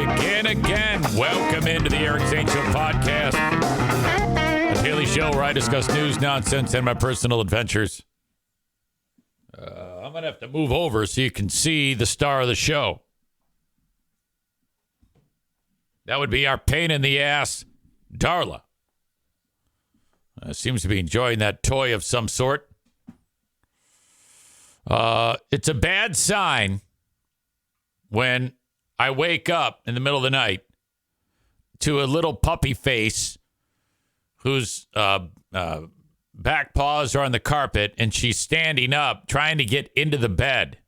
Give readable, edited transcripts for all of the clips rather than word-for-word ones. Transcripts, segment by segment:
begin again. Welcome into the Eric Zane Show podcast, a daily show where I discuss news, nonsense, and my personal adventures. I'm going to have to move over so you can see the star of the show. That would be our pain in the ass, Darla. Seems to be enjoying that toy of some sort. It's a bad sign when I wake up in the middle of the night to a little puppy face whose back paws are on the carpet and she's standing up trying to get into the bed.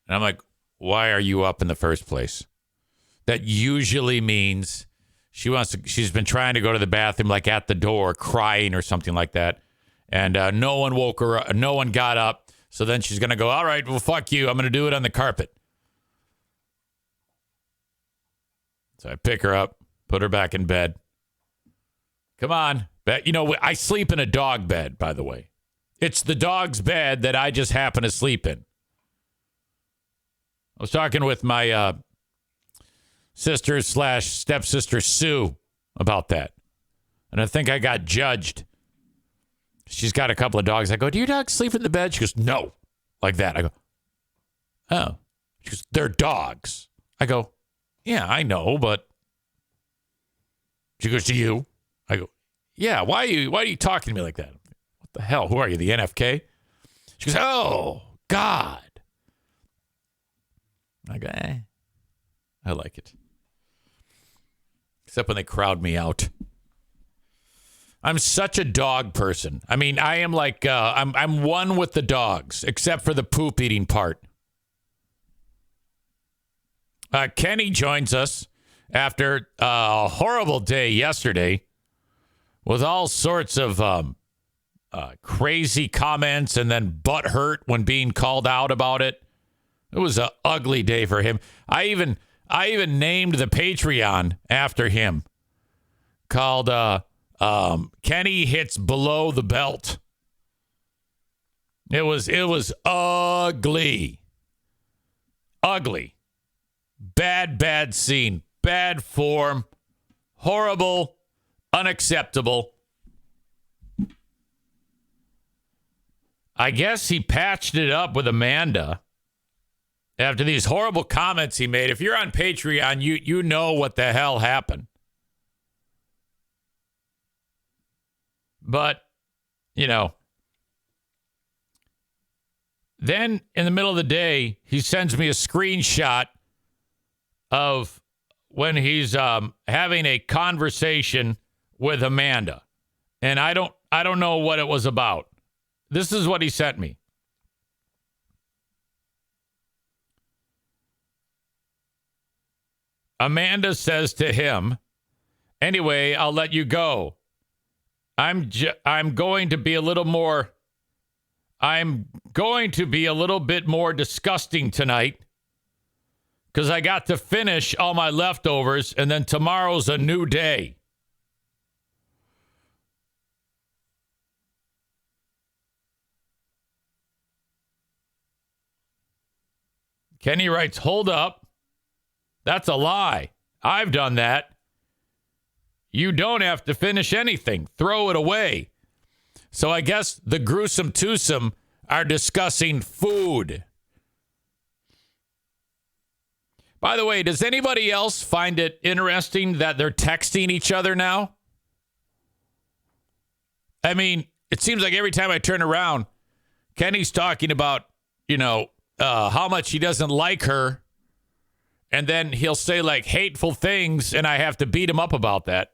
And I'm like, why are you up in the first place? That usually means she's been trying to go to the bathroom, like at the door, crying or something like that. And no one woke her up. No one got up. So then she's going to go, all right, well, fuck you. I'm going to do it on the carpet. So I pick her up, put her back in bed. Come on. You know, I sleep in a dog bed, by the way. It's the dog's bed that I just happen to sleep in. I was talking with my sister/stepsister Sue about that. And I think I got judged. She's got a couple of dogs. I go, do your dogs sleep in the bed? She goes, no. Like that. I go, oh. She goes, they're dogs. I go, yeah, I know, but. She goes, to you? I go, yeah, why are you talking to me like that? What the hell? Who are you, the NFK? She goes, oh, God. I go, I like it. Except when they crowd me out. I'm such a dog person. I mean, I am like, I'm one with the dogs, except for the poop eating part. Kenney joins us after a horrible day yesterday with all sorts of crazy comments and then butt hurt when being called out about it. It was an ugly day for him. I even named the Patreon after him, called Kenney Hits Below the Belt. It was ugly. Ugly. Bad scene. Bad form. Horrible. Unacceptable. I guess he patched it up with Amanda after these horrible comments he made. If you're on Patreon, you know what the hell happened. But, you know, then in the middle of the day, he sends me a screenshot of when he's having a conversation with Amanda. And I don't know what it was about. This is what he sent me. Amanda says to him, anyway, I'll let you go. I'm going to be a little bit more disgusting tonight because I got to finish all my leftovers and then tomorrow's a new day. Kenney writes, hold up. That's a lie. I've done that. You don't have to finish anything. Throw it away. So I guess the gruesome twosome are discussing food. By the way, does anybody else find it interesting that they're texting each other now? I mean, it seems like every time I turn around, Kenney's talking about, how much he doesn't like her. And then he'll say like hateful things and I have to beat him up about that.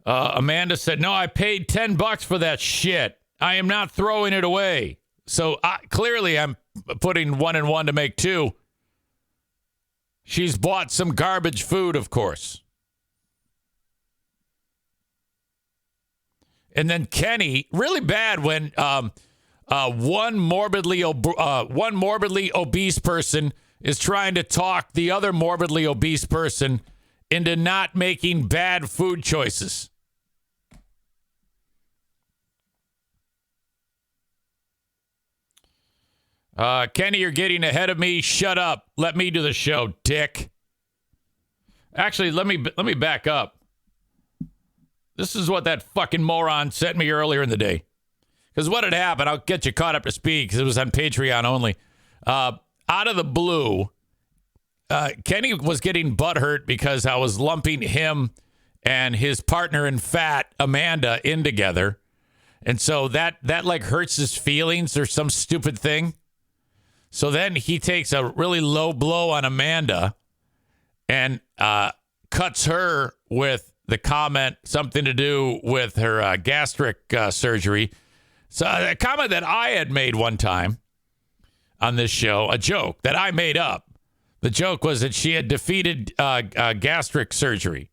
Amanda said, no, I paid $10 for that shit. I am not throwing it away. So clearly I'm putting 1 and 1 to make 2. She's bought some garbage food, of course. And then Kenney, really bad when one morbidly obese person is trying to talk the other morbidly obese person into not making bad food choices. Kenney, you're getting ahead of me. Shut up. Let me do the show, dick. Actually, let me back up. This is what that fucking moron sent me earlier in the day. Because what had happened, I'll get you caught up to speed because it was on Patreon only. Out of the blue, Kenney was getting butthurt because I was lumping him and his partner in fat, Amanda, in together. And so that like hurts his feelings or some stupid thing. So then he takes a really low blow on Amanda and cuts her with the comment, something to do with her gastric surgery. So a comment that I had made one time on this show, a joke that I made up. The joke was that she had defeated gastric surgery.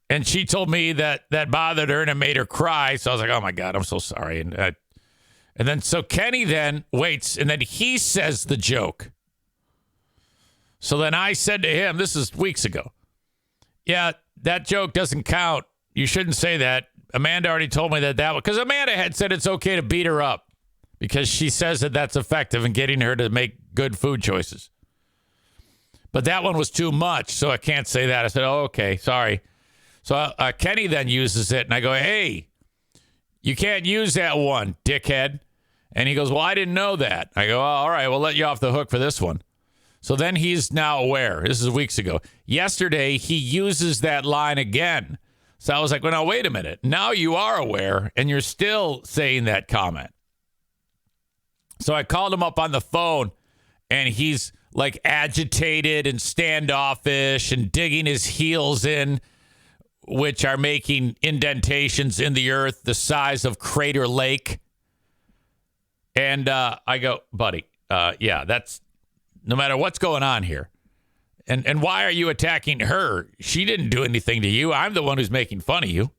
And she told me that bothered her and it made her cry. So I was like, oh, my God, I'm so sorry. And then so Kenney then waits and then he says the joke. So then I said to him, this is weeks ago. Yeah, that joke doesn't count. You shouldn't say that. Amanda already told me that because Amanda had said it's okay to beat her up because she says that that's effective in getting her to make good food choices. But that one was too much, so I can't say that. I said, oh, okay, sorry. So Kenney then uses it, and I go, hey, you can't use that one, dickhead. And he goes, well, I didn't know that. I go, oh, all right, we'll let you off the hook for this one. So then he's now aware. This is weeks ago. Yesterday, he uses that line again. So I was like, well, now, wait a minute. Now you are aware, and you're still saying that comment. So I called him up on the phone, and he's like agitated and standoffish and digging his heels in, which are making indentations in the earth the size of Crater Lake. And I go, buddy, yeah, that's no matter what's going on here. And why are you attacking her? She didn't do anything to you. I'm the one who's making fun of you.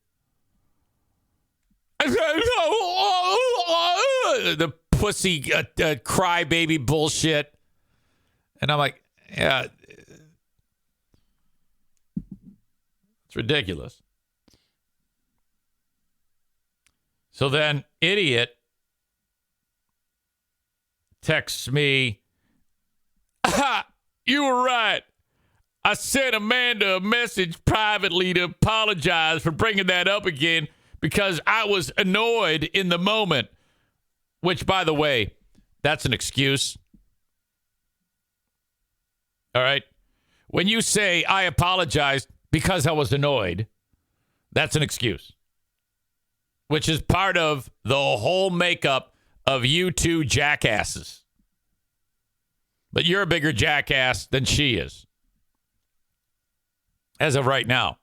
The pussy crybaby bullshit. And I'm like, yeah, it's ridiculous. So then idiot texts me, you were right. I sent Amanda a message privately to apologize for bringing that up again because I was annoyed in the moment. Which, by the way, that's an excuse. All right? When you say, I apologized because I was annoyed, that's an excuse. Which is part of the whole makeup of you two jackasses. But you're a bigger jackass than she is. As of right now.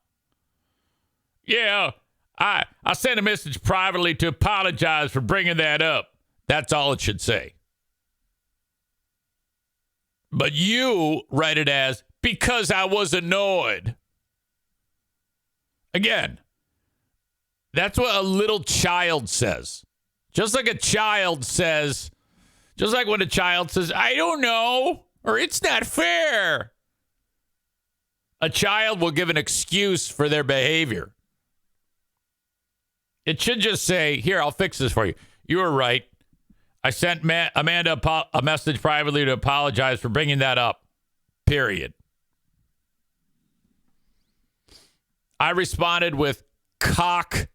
Yeah, I sent a message privately to apologize for bringing that up. That's all it should say. But you write it as, because I was annoyed. Again, that's what a little child says. Just like a child says, just like when a child says, I don't know, or it's not fair. A child will give an excuse for their behavior. It should just say, here, I'll fix this for you. You were right. I sent Amanda a message privately to apologize for bringing that up. Period. I responded with cock.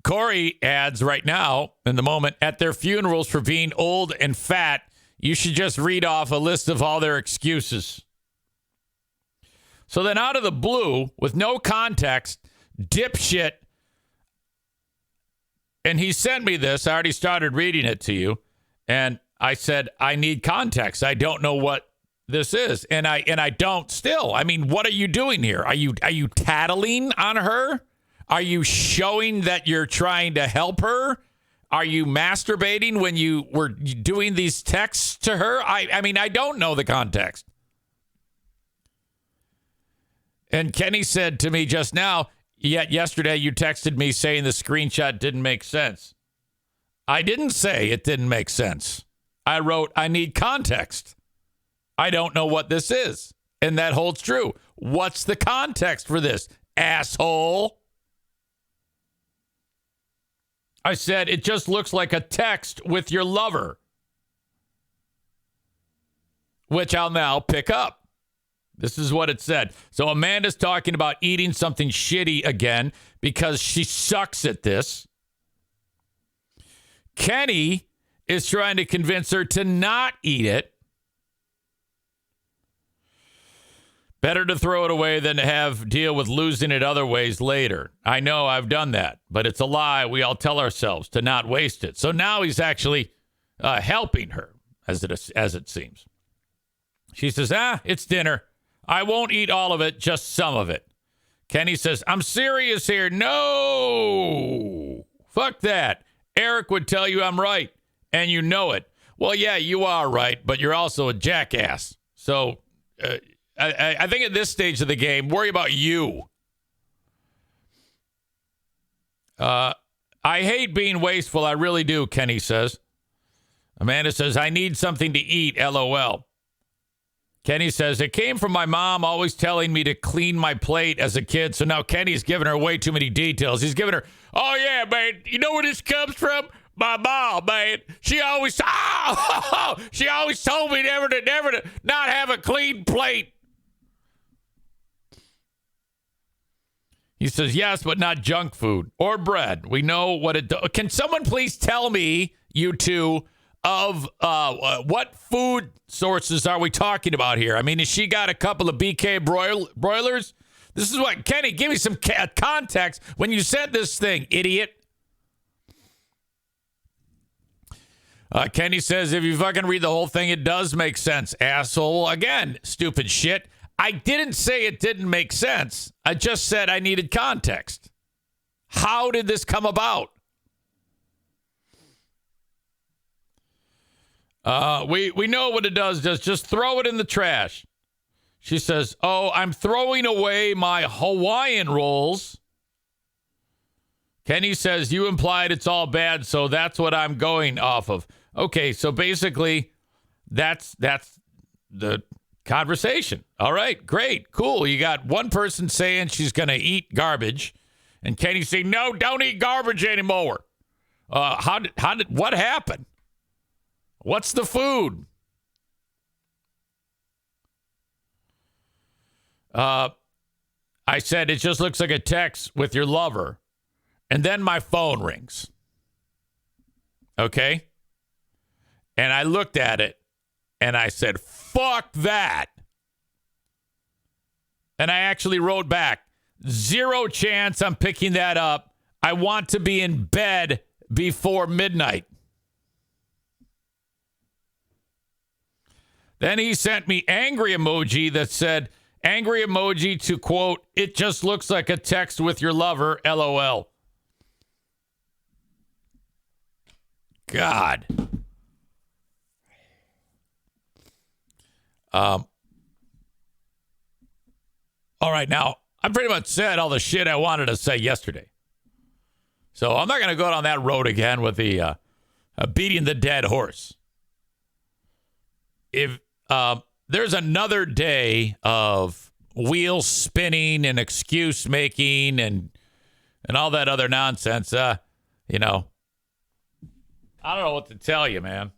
Corey adds right now, in the moment, at their funerals for being old and fat, you should just read off a list of all their excuses. So then out of the blue, with no context, dipshit, and he sent me this. I already started reading it to you. And I said, I need context. I don't know what this is. And I don't still. I mean, what are you doing here? Are you tattling on her? Are you showing that you're trying to help her? Are you masturbating when you were doing these texts to her? I mean, I don't know the context. And Kenney said to me just now, yet yesterday you texted me saying the screenshot didn't make sense. I didn't say it didn't make sense. I wrote, I need context. I don't know what this is. And that holds true. What's the context for this, asshole? I said, it just looks like a text with your lover, which I'll now pick up. This is what it said. So Amanda's talking about eating something shitty again because she sucks at this. Kenney is trying to convince her to not eat it. Better to throw it away than to have deal with losing it other ways later. I know I've done that, but it's a lie we all tell ourselves to not waste it. So now he's actually helping her, as it seems. She says, it's dinner. I won't eat all of it, just some of it. Kenney says, I'm serious here. No, fuck that. Eric would tell you I'm right, and you know it. Well, yeah, you are right, but you're also a jackass. So, I think at this stage of the game, worry about you. I hate being wasteful. I really do, Kenney says. Amanda says, I need something to eat, LOL. Kenney says, it came from my mom always telling me to clean my plate as a kid. So now Kenny's giving her way too many details. He's giving her, oh, yeah, man, you know where this comes from? My mom, man. She always told me never to not have a clean plate. He says, yes, but not junk food or bread. We know what it does. Can someone please tell me, you two, of what food sources are we talking about here? I mean, has she got a couple of BK broilers? This is what, Kenney, give me some context when you sent this thing, idiot. Kenney says, if you fucking read the whole thing, it does make sense, asshole. Again, stupid shit. I didn't say it didn't make sense. I just said I needed context. How did this come about? We know what it does. Just throw it in the trash. She says, oh, I'm throwing away my Hawaiian rolls. Kenney says, you implied it's all bad, so that's what I'm going off of. Okay, so basically, that's the conversation. All right, great, cool. You got one person saying she's going to eat garbage, and Kenney saying, no, don't eat garbage anymore. What happened? What's the food? I said, it just looks like a text with your lover. And then my phone rings. Okay? And I looked at it and I said, fuck that. And I actually wrote back, 0 chance I'm picking that up. I want to be in bed before midnight. Then he sent me angry emoji that said, angry emoji to quote, it just looks like a text with your lover, LOL. God. All right, now, I pretty much said all the shit I wanted to say yesterday. So I'm not going to go down that road again with the beating the dead horse. If there's another day of wheel spinning and excuse making and all that other nonsense, you know, I don't know what to tell you, man.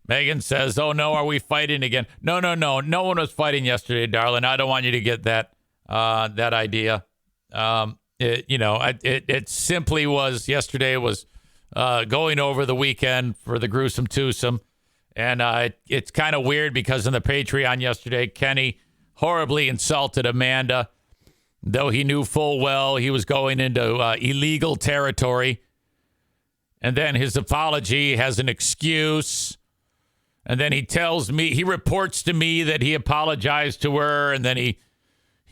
Megan says, oh, no, are we fighting again? No. No one was fighting yesterday, darling. I don't want you to get that idea. It simply was, yesterday was going over the weekend for the gruesome twosome. And it's kind of weird because in the Patreon yesterday, Kenney horribly insulted Amanda, though he knew full well he was going into illegal territory. And then his apology has an excuse. And then he tells me, he reports to me that he apologized to her. And then he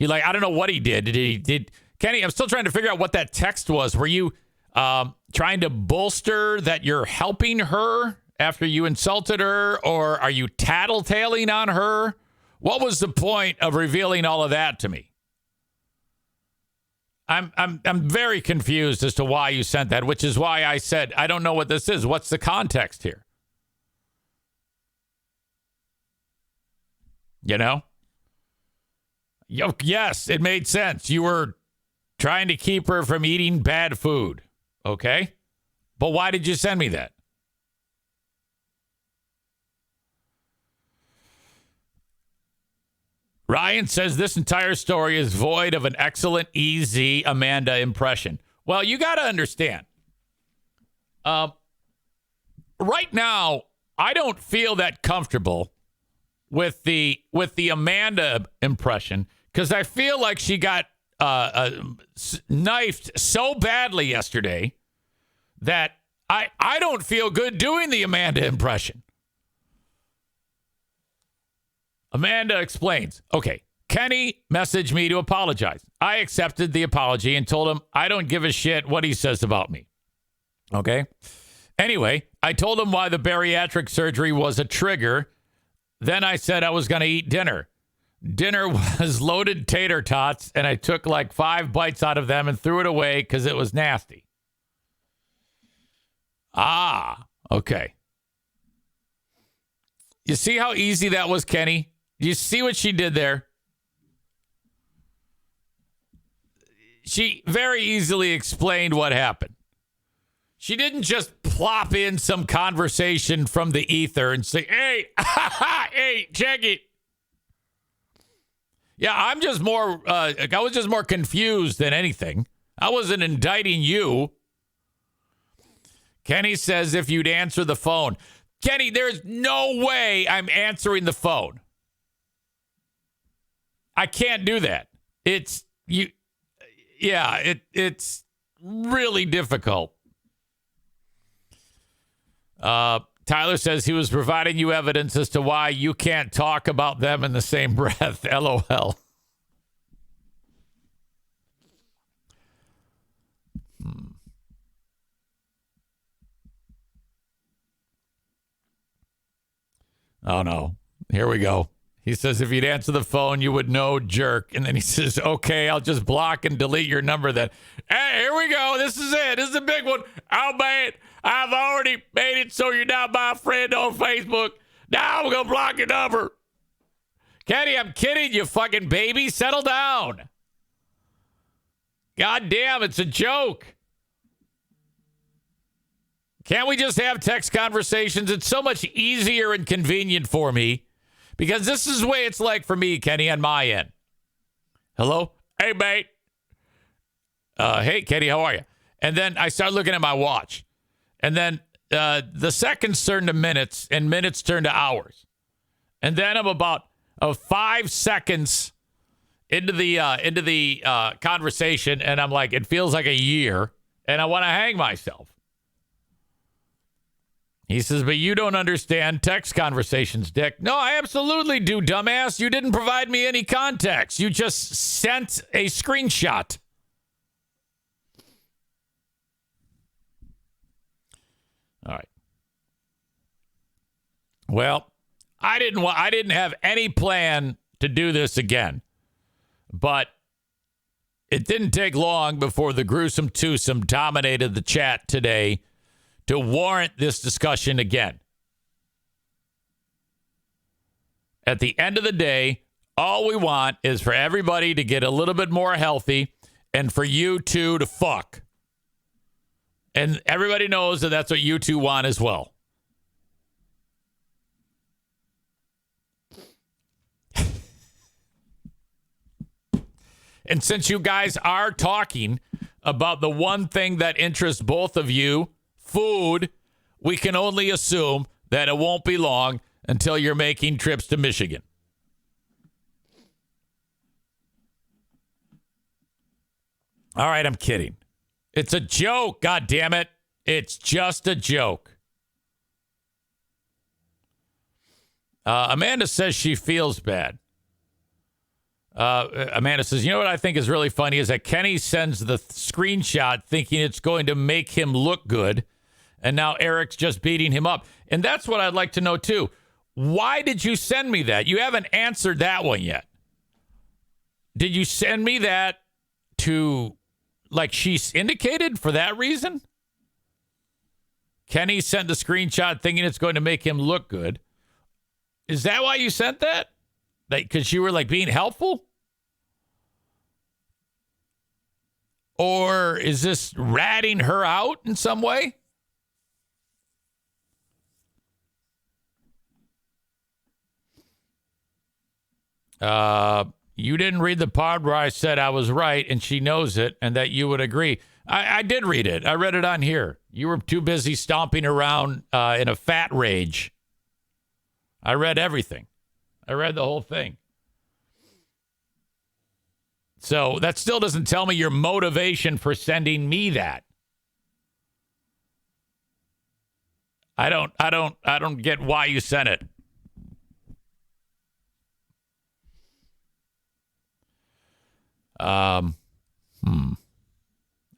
I don't know what he did. Did Kenney, I'm still trying to figure out what that text was. Were you trying to bolster that you're helping her after you insulted her? Or are you tattletaling on her? What was the point of revealing all of that to me? I'm very confused as to why you sent that, which is why I said, I don't know what this is. What's the context here? You know? Yes, it made sense. You were trying to keep her from eating bad food. Okay? But why did you send me that? Ryan says this entire story is void of an excellent Amanda impression. Well, you got to understand. Right now, I don't feel that comfortable with the Amanda impression because I feel like she got knifed so badly yesterday that I don't feel good doing the Amanda impression. Amanda explains, okay, Kenney messaged me to apologize. I accepted the apology and told him I don't give a shit what he says about me. Okay? Anyway, I told him why the bariatric surgery was a trigger. Then I said I was going to eat dinner. Dinner was loaded tater tots, and I took like 5 bites out of them and threw it away because it was nasty. Ah, okay. You see how easy that was, Kenney? You see what she did there? She very easily explained what happened. She didn't just plop in some conversation from the ether and say, hey, hey, check it. Yeah, I was just more confused than anything. I wasn't indicting you. Kenney says if you'd answer the phone. Kenney, there's no way I'm answering the phone. I can't do that. It's really difficult. Tyler says he was providing you evidence as to why you can't talk about them in the same breath. LOL. Oh, no. Here we go. He says, if you'd answer the phone, you would know, jerk. And then he says, okay, I'll just block and delete your number then. Hey, here we go. This is it. This is a big one. I'll bet I've already made it so you're not my friend on Facebook. Now I'm going to block your number. Kenney, I'm kidding you, fucking baby. Settle down. God damn, it's a joke. Can't we just have text conversations? It's so much easier and convenient for me. Because this is the way it's like for me, Kenney, on my end. Hello? Hey, mate. Hey, Kenney, how are you? And then I start looking at my watch. And then the seconds turn to minutes, and minutes turn to hours. And then I'm about 5 seconds into the conversation, and I'm like, it feels like a year, and I want to hang myself. He says, but you don't understand text conversations, Dick. No, I absolutely do, dumbass. You didn't provide me any context. You just sent a screenshot. All right. Well, I didn't have any plan to do this again. But it didn't take long before the gruesome twosome dominated the chat today to warrant this discussion again. At the end of the day, all we want is for everybody to get a little bit more healthy and for you two to fuck. And everybody knows that that's what you two want as well. And since you guys are talking about the one thing that interests both of you, food, we can only assume that it won't be long until you're making trips to Michigan. All right, I'm kidding. It's a joke, God damn it. It's just a joke. Amanda says she feels bad. Amanda says, you know what I think is really funny is that Kenney sends the screenshot thinking it's going to make him look good. And now Eric's just beating him up. And that's what I'd like to know, too. Why did you send me that? You haven't answered that one yet. Did you send me that to, like she's indicated for that reason? Kenney sent the screenshot thinking it's going to make him look good. Is that why you sent that? Because you were like being helpful? Or or is this ratting her out in some way? You didn't read the part where I said I was right and she knows it and that you would agree. I did read it. I read it on here. You were too busy stomping around in a fat rage. I read everything. I read the whole thing. So that still doesn't tell me your motivation for sending me that. I don't get why you sent it.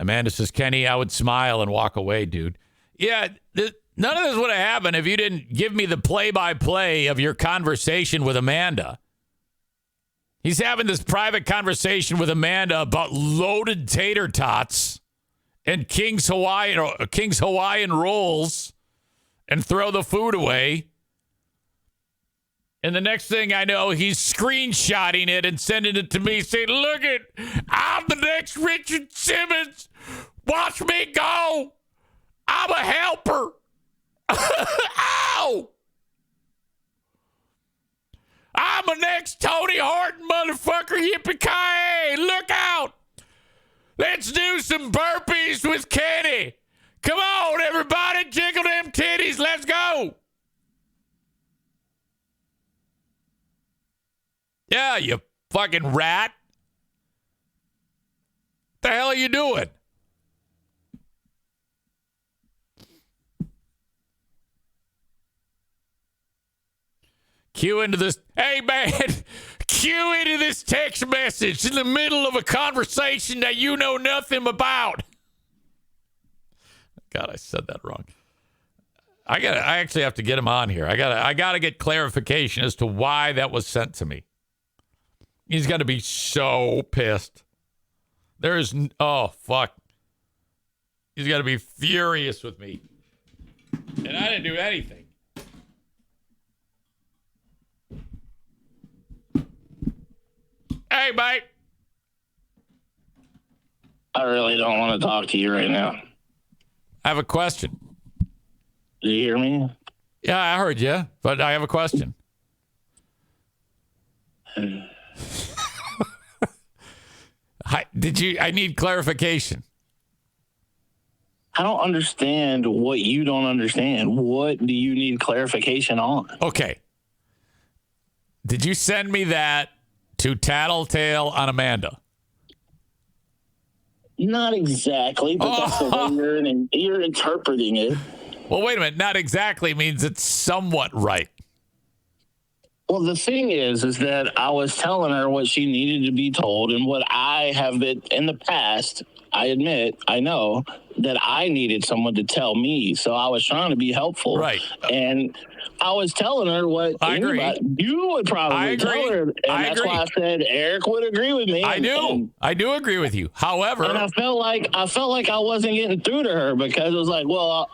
Amanda says, Kenny, I would smile and walk away, dude. Yeah, none of this would have happened if you didn't give me the play-by-play of your conversation with Amanda. He's having this private conversation with Amanda about loaded tater tots and King's Hawaiian rolls and throw the food away. And the next thing I know, he's screenshotting it and sending it to me saying, look it, I'm the next Richard Simmons. Watch me go. I'm a helper. Ow. I'm the next Tony Horton motherfucker. Yippee-ki-yay. Look out. Let's do some burpees with Kenney. Come on, everybody. Jiggle them titties. Let's go. Yeah, you fucking rat. What the hell are you doing? Cue into this. Hey, man, cue into this text message in the middle of a conversation that you know nothing about. God, I said that wrong. I actually have to get him on here. I gotta get clarification as to why that was sent to me. He's going to be so pissed. Oh, fuck. He's going to be furious with me. And I didn't do anything. Hey, mate. I really don't want to talk to you right now. I have a question. Did you hear me? Yeah, I heard you, but I have a question. I need clarification. I don't understand what you don't understand. What do you need clarification on? Okay. Did you send me that to tattletale on Amanda? Not exactly, but that's the way you're interpreting it. Well, wait a minute. Not exactly means it's somewhat right. Well, the thing is that I was telling her what she needed to be told, and what I have been in the past. I admit, I know that I needed someone to tell me, so I was trying to be helpful. Right. And I was telling her what I agree. You would probably tell her, and that's why I said Eric would agree with me. I do agree with you. However, and I felt like I wasn't getting through to her because it was like, well,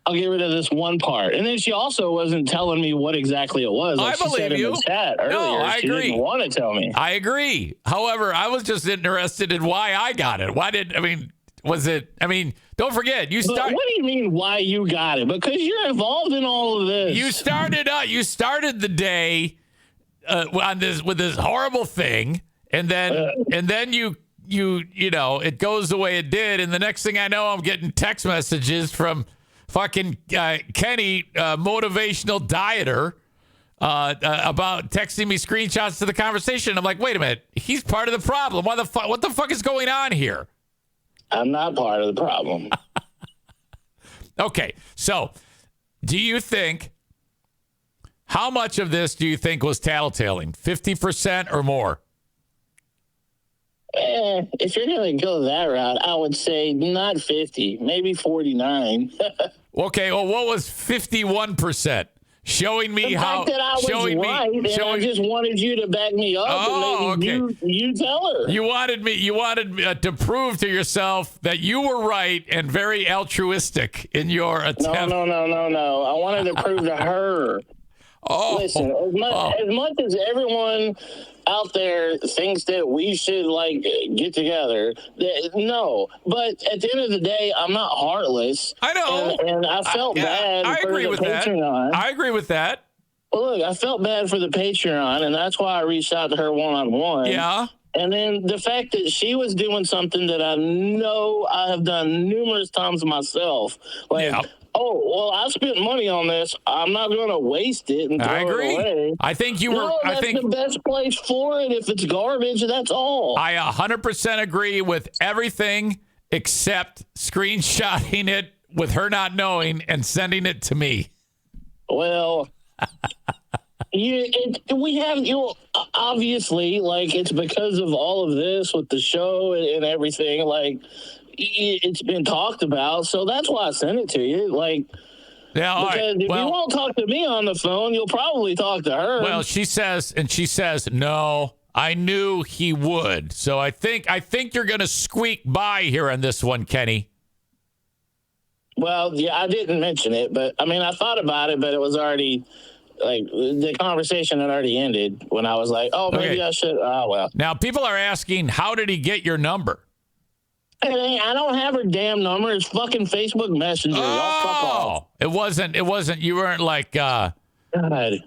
I'll get rid of this one part. And then she also wasn't telling me what exactly it was. Like I believe you. In the chat earlier, no, I agree. She didn't want to tell me. I agree. However, I was just interested in why I got it. Don't forget, you started. What do you mean why you got it? Because you're involved in all of this. You started the day with this horrible thing, and then you it goes the way it did, and the next thing I know, I'm getting text messages from fucking Kenney, motivational dieter, about texting me screenshots to the conversation. I'm like, wait a minute, he's part of the problem. What the fuck is going on here? I'm not part of the problem. Okay, so do you think, how much of this do you think was tattletaling? 50% or more? If you're going to go that route, I would say not 50, maybe 49. Okay, well, what was 51%? Showing me how that I was right, and I just wanted you to back me up. And maybe okay. You tell her. You wanted me to prove to yourself that you were right and very altruistic in your attempt. No. I wanted to prove to her. Listen, as much as everyone, out there thinks that we should like get together, no. But at the end of the day, I'm not heartless. I know, and I felt bad. I agree with Patreon. that. I agree with that. Well, look, I felt bad for the Patreon, and that's why I reached out to her one-on-one. Yeah. And then the fact that she was doing something that I know I have done numerous times myself. Like, oh, well, I spent money on this. I'm not going to waste it and throw I agree. it away. I think you were. No, that's the best place for it. If it's garbage, that's all. I 100% agree with everything except screenshotting it with her not knowing and sending it to me. Well... we have, obviously, like, it's because of all of this with the show and everything, like, it's been talked about, so that's why I sent it to you, like, because if you won't talk to me on the phone, you'll probably talk to her. Well, she says, no, I knew he would, so I think you're going to squeak by here on this one, Kenney. Well, yeah, I didn't mention it, but, I mean, I thought about it, but it was already... Like, the conversation had already ended when I was like, oh, maybe I should. Oh, well. Now, people are asking, how did he get your number? Hey, I don't have her damn number. It's fucking Facebook Messenger. Y'all fuck off. It wasn't, you weren't like, God. It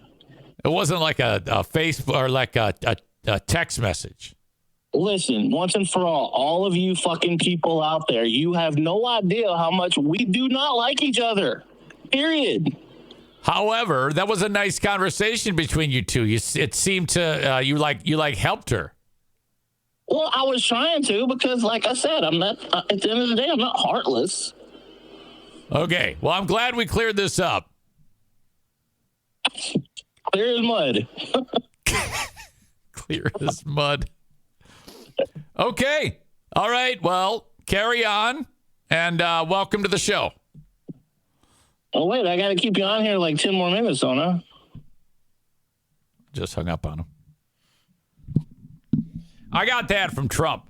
wasn't like a Facebook or like a text message. Listen, once and for all of you fucking people out there, you have no idea how much we do not like each other. Period. However, that was a nice conversation between you two. It seemed to you helped her. Well, I was trying to because, like I said, I'm not. At the end of the day, I'm not heartless. Okay. Well, I'm glad we cleared this up. Clear as mud. Clear as mud. Okay. All right. Well, carry on, and welcome to the show. Oh, wait, I got to keep you on here like 10 more minutes, don't I? Just hung up on him. I got that from Trump.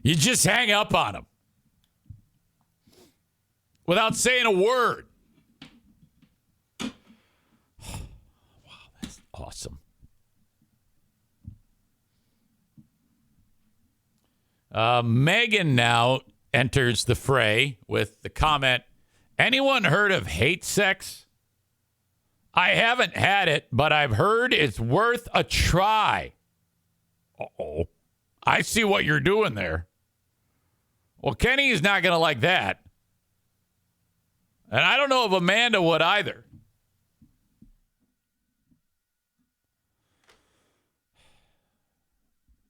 You just hang up on him without saying a word. Wow, that's awesome. Megan now enters the fray with the comment, anyone heard of hate sex? I haven't had it, but I've heard it's worth a try. Uh-oh. I see what you're doing there. Well, Kenney is not going to like that. And I don't know if Amanda would either.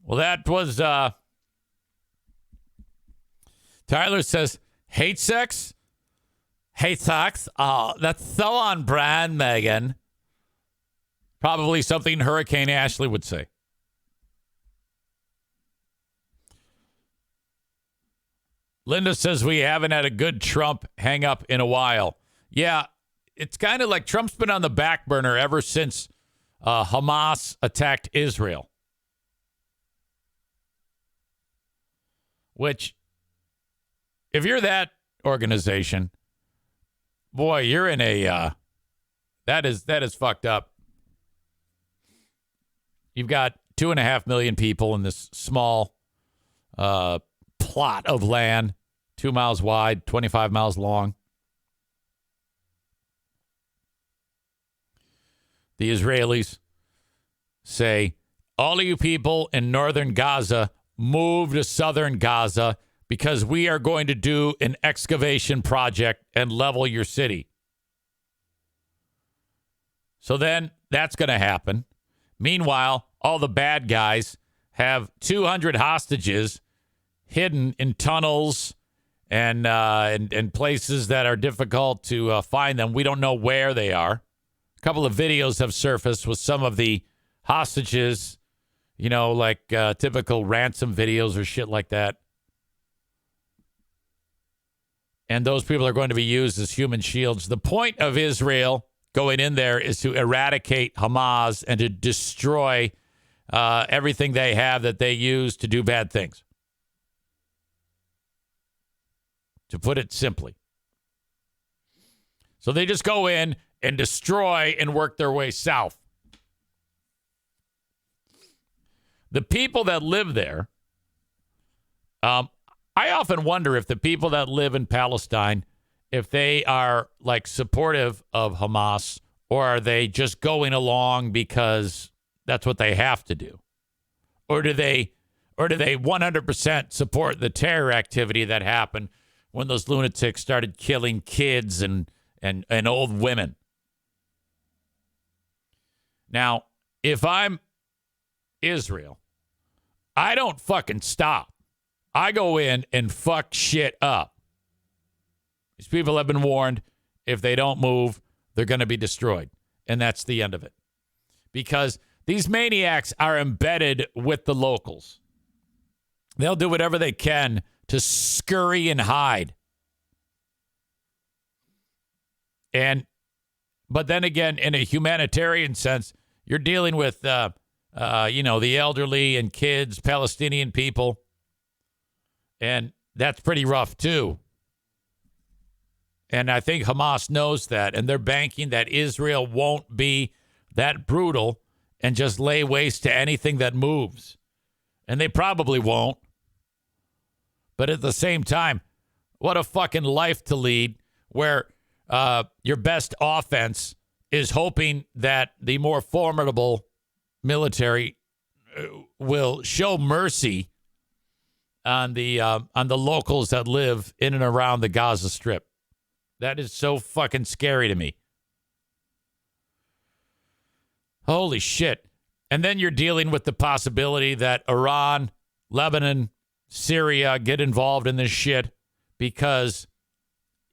Well, that was... Tyler says, hate sex? Hate sex? Oh, that's so on brand, Megan. Probably something Hurricane Ashley would say. Linda says we haven't had a good Trump hang up in a while. Yeah, it's kind of like Trump's been on the back burner ever since Hamas attacked Israel. Which... if you're that organization, boy, you're in a that is fucked up. You've got 2.5 million people in this small plot of land, 2 miles wide, 25 miles long. The Israelis say, all of you people in northern Gaza, move to southern Gaza, because we are going to do an excavation project and level your city. So then that's going to happen. Meanwhile, all the bad guys have 200 hostages hidden in tunnels and places that are difficult to find them. We don't know where they are. A couple of videos have surfaced with some of the hostages, like typical ransom videos or shit like that. And those people are going to be used as human shields. The point of Israel going in there is to eradicate Hamas and to destroy everything they have that they use to do bad things. To put it simply. So they just go in and destroy and work their way south. the people that live there, I often wonder if the people that live in Palestine, if they are like supportive of Hamas, or are they just going along because that's what they have to do? Or do they 100% support the terror activity that happened when those lunatics started killing kids and old women? Now, if I'm Israel, I don't fucking stop. I go in and fuck shit up. These people have been warned. If they don't move, they're going to be destroyed. And that's the end of it. Because these maniacs are embedded with the locals. They'll do whatever they can to scurry and hide. But then again, in a humanitarian sense, you're dealing with, the elderly and kids, Palestinian people. And that's pretty rough, too. And I think Hamas knows that. And they're banking that Israel won't be that brutal and just lay waste to anything that moves. And they probably won't. But at the same time, what a fucking life to lead where your best offense is hoping that the more formidable military will show mercy on the locals that live in and around the Gaza Strip. That is so fucking scary to me. Holy shit. And then you're dealing with the possibility that Iran, Lebanon, Syria get involved in this shit, because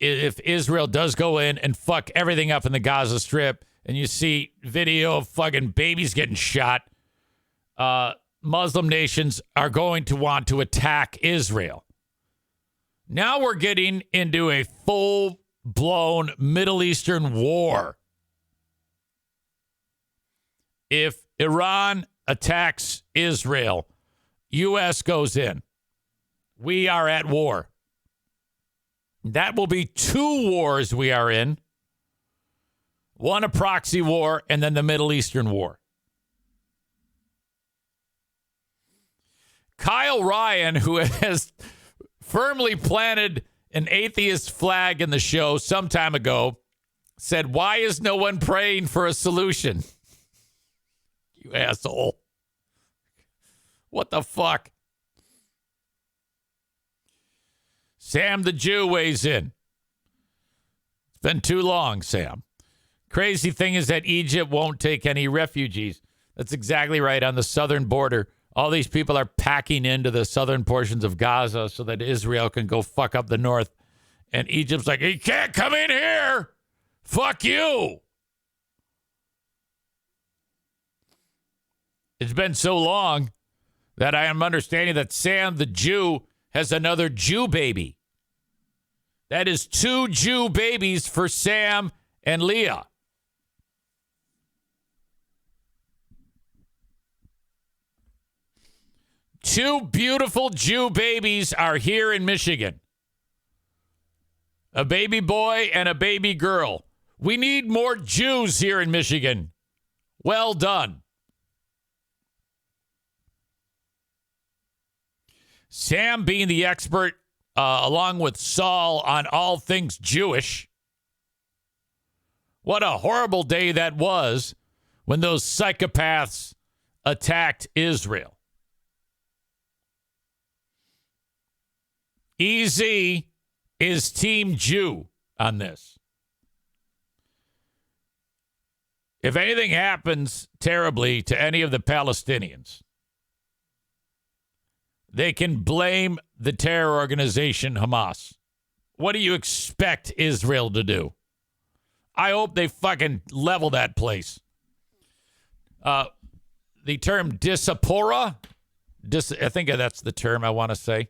if Israel does go in and fuck everything up in the Gaza Strip, and you see video of fucking babies getting shot, Muslim nations are going to want to attack Israel. Now we're getting into a full-blown Middle Eastern war. If Iran attacks Israel, U.S. goes in. We are at war. That will be 2 wars we are in. One a proxy war, and then the Middle Eastern war. Kyle Ryan, who has firmly planted an atheist flag in the show some time ago, said, "Why is no one praying for a solution?" You asshole. What the fuck? Sam the Jew weighs in. It's been too long, Sam. Crazy thing is that Egypt won't take any refugees. That's exactly right. On the southern border, all these people are packing into the southern portions of Gaza so that Israel can go fuck up the north. And Egypt's like, "You can't come in here. Fuck you." It's been so long that I am understanding that Sam the Jew has another Jew baby. That is 2 Jew babies for Sam and Leah. Two beautiful Jew babies are here in Michigan. A baby boy and a baby girl. We need more Jews here in Michigan. Well done. Sam being the expert, along with Saul, on all things Jewish. What a horrible day that was when those psychopaths attacked Israel. EZ is Team Jew on this. If anything happens terribly to any of the Palestinians, they can blame the terror organization Hamas. What do you expect Israel to do? I hope they fucking level that place. The term diaspora, I think that's the term I want to say.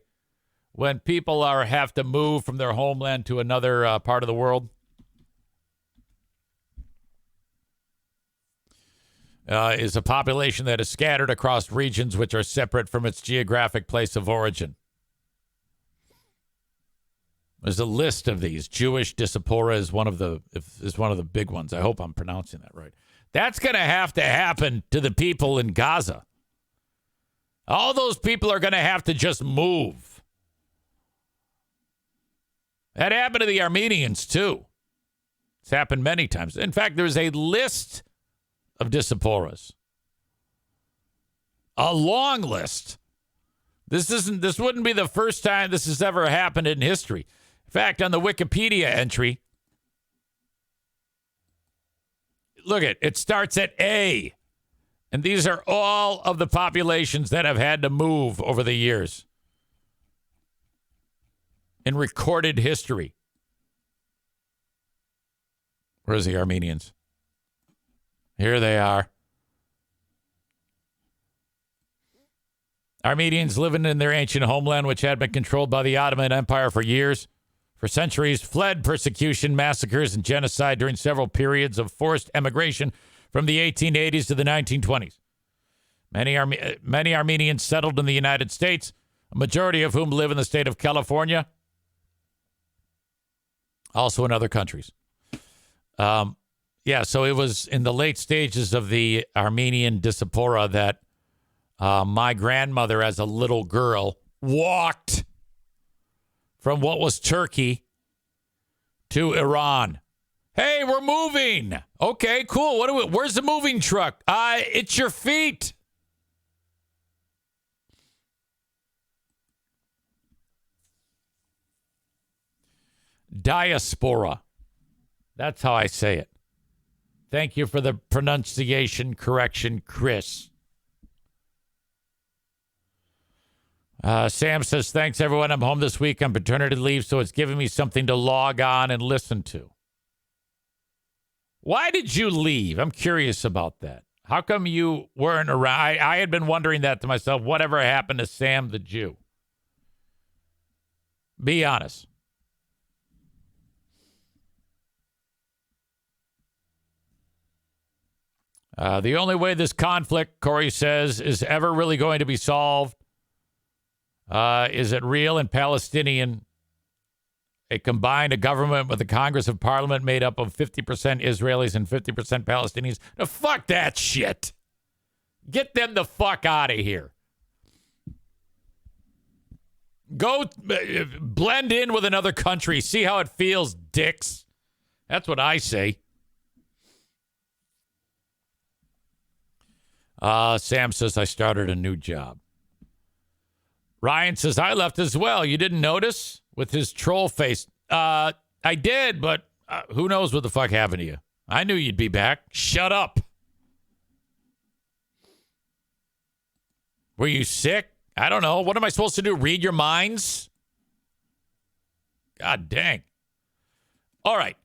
When people have to move from their homeland to another part of the world. Is a population that is scattered across regions which are separate from its geographic place of origin. There's a list of these. Jewish diaspora is one of the big ones. I hope I'm pronouncing that right. That's going to have to happen to the people in Gaza. All those people are going to have to just move. That happened to the Armenians, too. It's happened many times. In fact, there's a list of diasporas. A long list. This wouldn't be the first time this has ever happened in history. In fact, on the Wikipedia entry, look it starts at A. And these are all of the populations that have had to move over the years in recorded history. Where's the Armenians? Here they are. Armenians living in their ancient homeland, which had been controlled by the Ottoman Empire for years, for centuries, fled persecution, massacres, and genocide during several periods of forced emigration from the 1880s to the 1920s. Many Armenians settled in the United States, a majority of whom live in the state of California, also in other countries. So it was in the late stages of the Armenian diaspora that my grandmother, as a little girl, walked from what was Turkey to Iran. Hey, we're moving. Okay, cool. Where's the moving truck? It's your feet. Diaspora. That's how I say it. Thank you for the pronunciation correction, Chris. Sam says, thanks, everyone. I'm home this week on paternity leave, so it's giving me something to log on and listen to. Why did you leave? I'm curious about that. How come you weren't around? I had been wondering that to myself. Whatever happened to Sam the Jew? Be honest. The only way this conflict, Corey says, is ever really going to be solved is it real and Palestinian. It combined a government with a Congress of Parliament made up of 50% Israelis and 50% Palestinians. Now, fuck that shit. Get them the fuck out of here. Go blend in with another country. See how it feels, dicks. That's what I say. Sam says, I started a new job. Ryan says, I left as well. You didn't notice? With his troll face. I did, but who knows what the fuck happened to you? I knew you'd be back. Shut up. Were you sick? I don't know. What am I supposed to do? Read your minds? God dang. All right.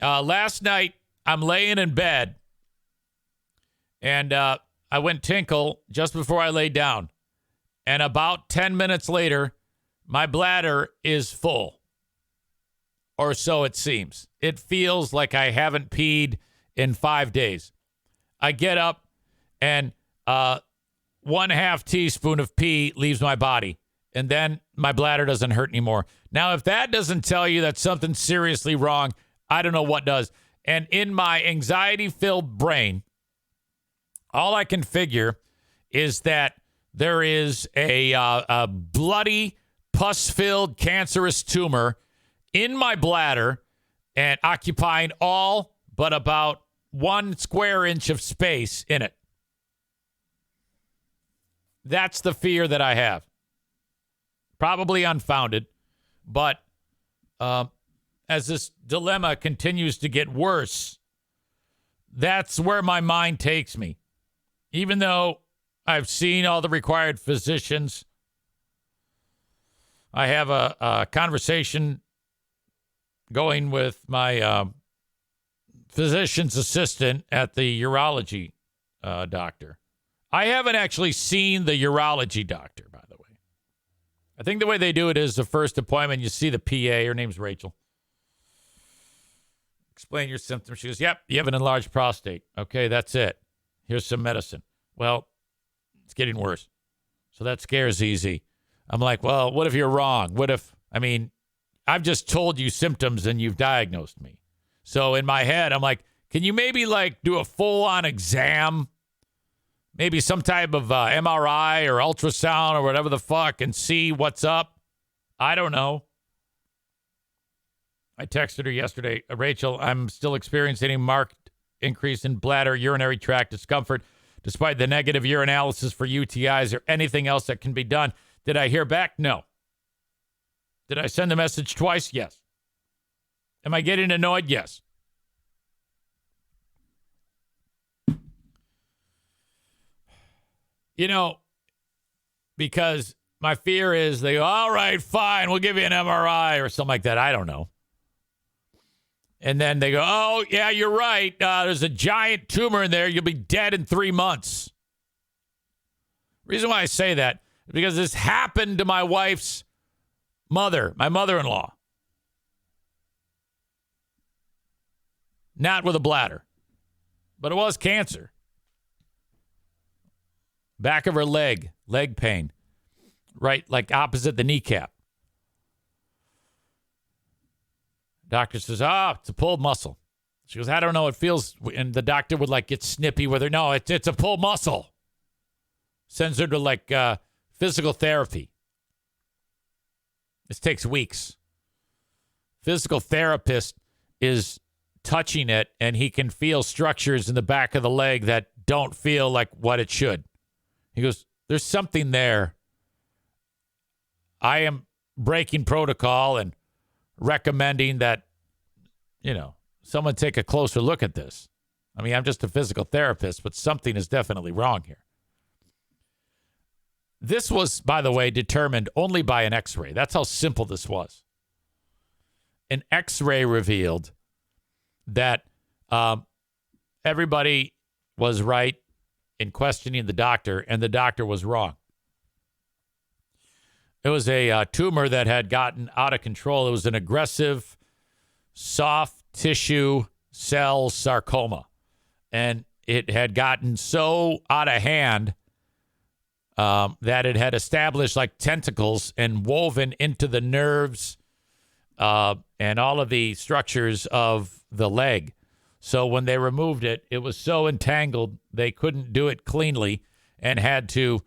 Last night, I'm laying in bed, and I went tinkle just before I laid down. And about 10 minutes later, my bladder is full. Or so it seems. It feels like I haven't peed in 5 days. I get up, and 1/2 teaspoon of pee leaves my body. And then my bladder doesn't hurt anymore. Now, if that doesn't tell you that something's seriously wrong, I don't know what does. And in my anxiety-filled brain, all I can figure is that there is a bloody, pus-filled, cancerous tumor in my bladder and occupying all but about 1 square inch of space in it. That's the fear that I have. Probably unfounded, but as this dilemma continues to get worse, that's where my mind takes me. Even though I've seen all the required physicians, I have a conversation going with my physician's assistant at the urology doctor. I haven't actually seen the urology doctor, by the way. I think the way they do it is the first appointment, you see the PA. Her name's Rachel. Explain your symptoms. She goes, yep, you have an enlarged prostate. Okay, that's it. Here's some medicine. Well, it's getting worse. So that scares easy. I'm like, well, what if you're wrong? I've just told you symptoms and you've diagnosed me. So in my head, I'm like, can you maybe do a full-on exam? maybe some type of MRI or ultrasound or whatever the fuck and see what's up. I don't know. I texted her yesterday, Rachel, I'm still experiencing a marked increase in bladder urinary tract discomfort despite the negative urinalysis for UTIs or anything else that can be done. Did I hear back? No. Did I send the message twice? Yes. Am I getting annoyed? Yes. You know, because my fear is they go, all right, fine, we'll give you an MRI or something like that. I don't know. And then they go, oh, yeah, you're right. There's a giant tumor in there. You'll be dead in 3 months. Reason why I say that is because this happened to my wife's mother, my mother-in-law. Not with a bladder, but it was cancer. Back of her leg pain, right, like opposite the kneecap. Doctor says, it's a pulled muscle. She goes, I don't know, it feels, and the doctor would get snippy with her. No, it's a pulled muscle. Sends her to physical therapy. This takes weeks. Physical therapist is touching it, and he can feel structures in the back of the leg that don't feel like what it should. He goes, there's something there. I am breaking protocol and recommending that, someone take a closer look at this. I mean, I'm just a physical therapist, but something is definitely wrong here. This was, by the way, determined only by an X-ray. That's how simple this was. An X-ray revealed that everybody was right in questioning the doctor, and the doctor was wrong. It was a tumor that had gotten out of control. It was an aggressive, soft tissue cell sarcoma. And it had gotten so out of hand that it had established tentacles and woven into the nerves and all of the structures of the leg. So when they removed it, it was so entangled, they couldn't do it cleanly and had to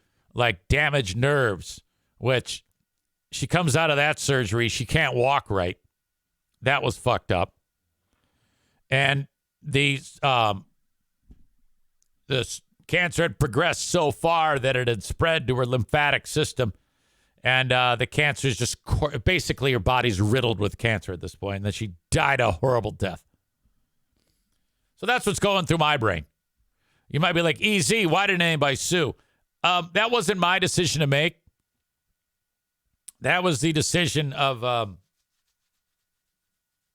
damage nerves, which she comes out of that surgery. She can't walk right. That was fucked up. And this cancer had progressed so far that it had spread to her lymphatic system. And the cancer is just basically her body's riddled with cancer at this point. And then she died a horrible death. So that's what's going through my brain. You might be like, EZ, why didn't anybody sue? That wasn't my decision to make. That was the decision of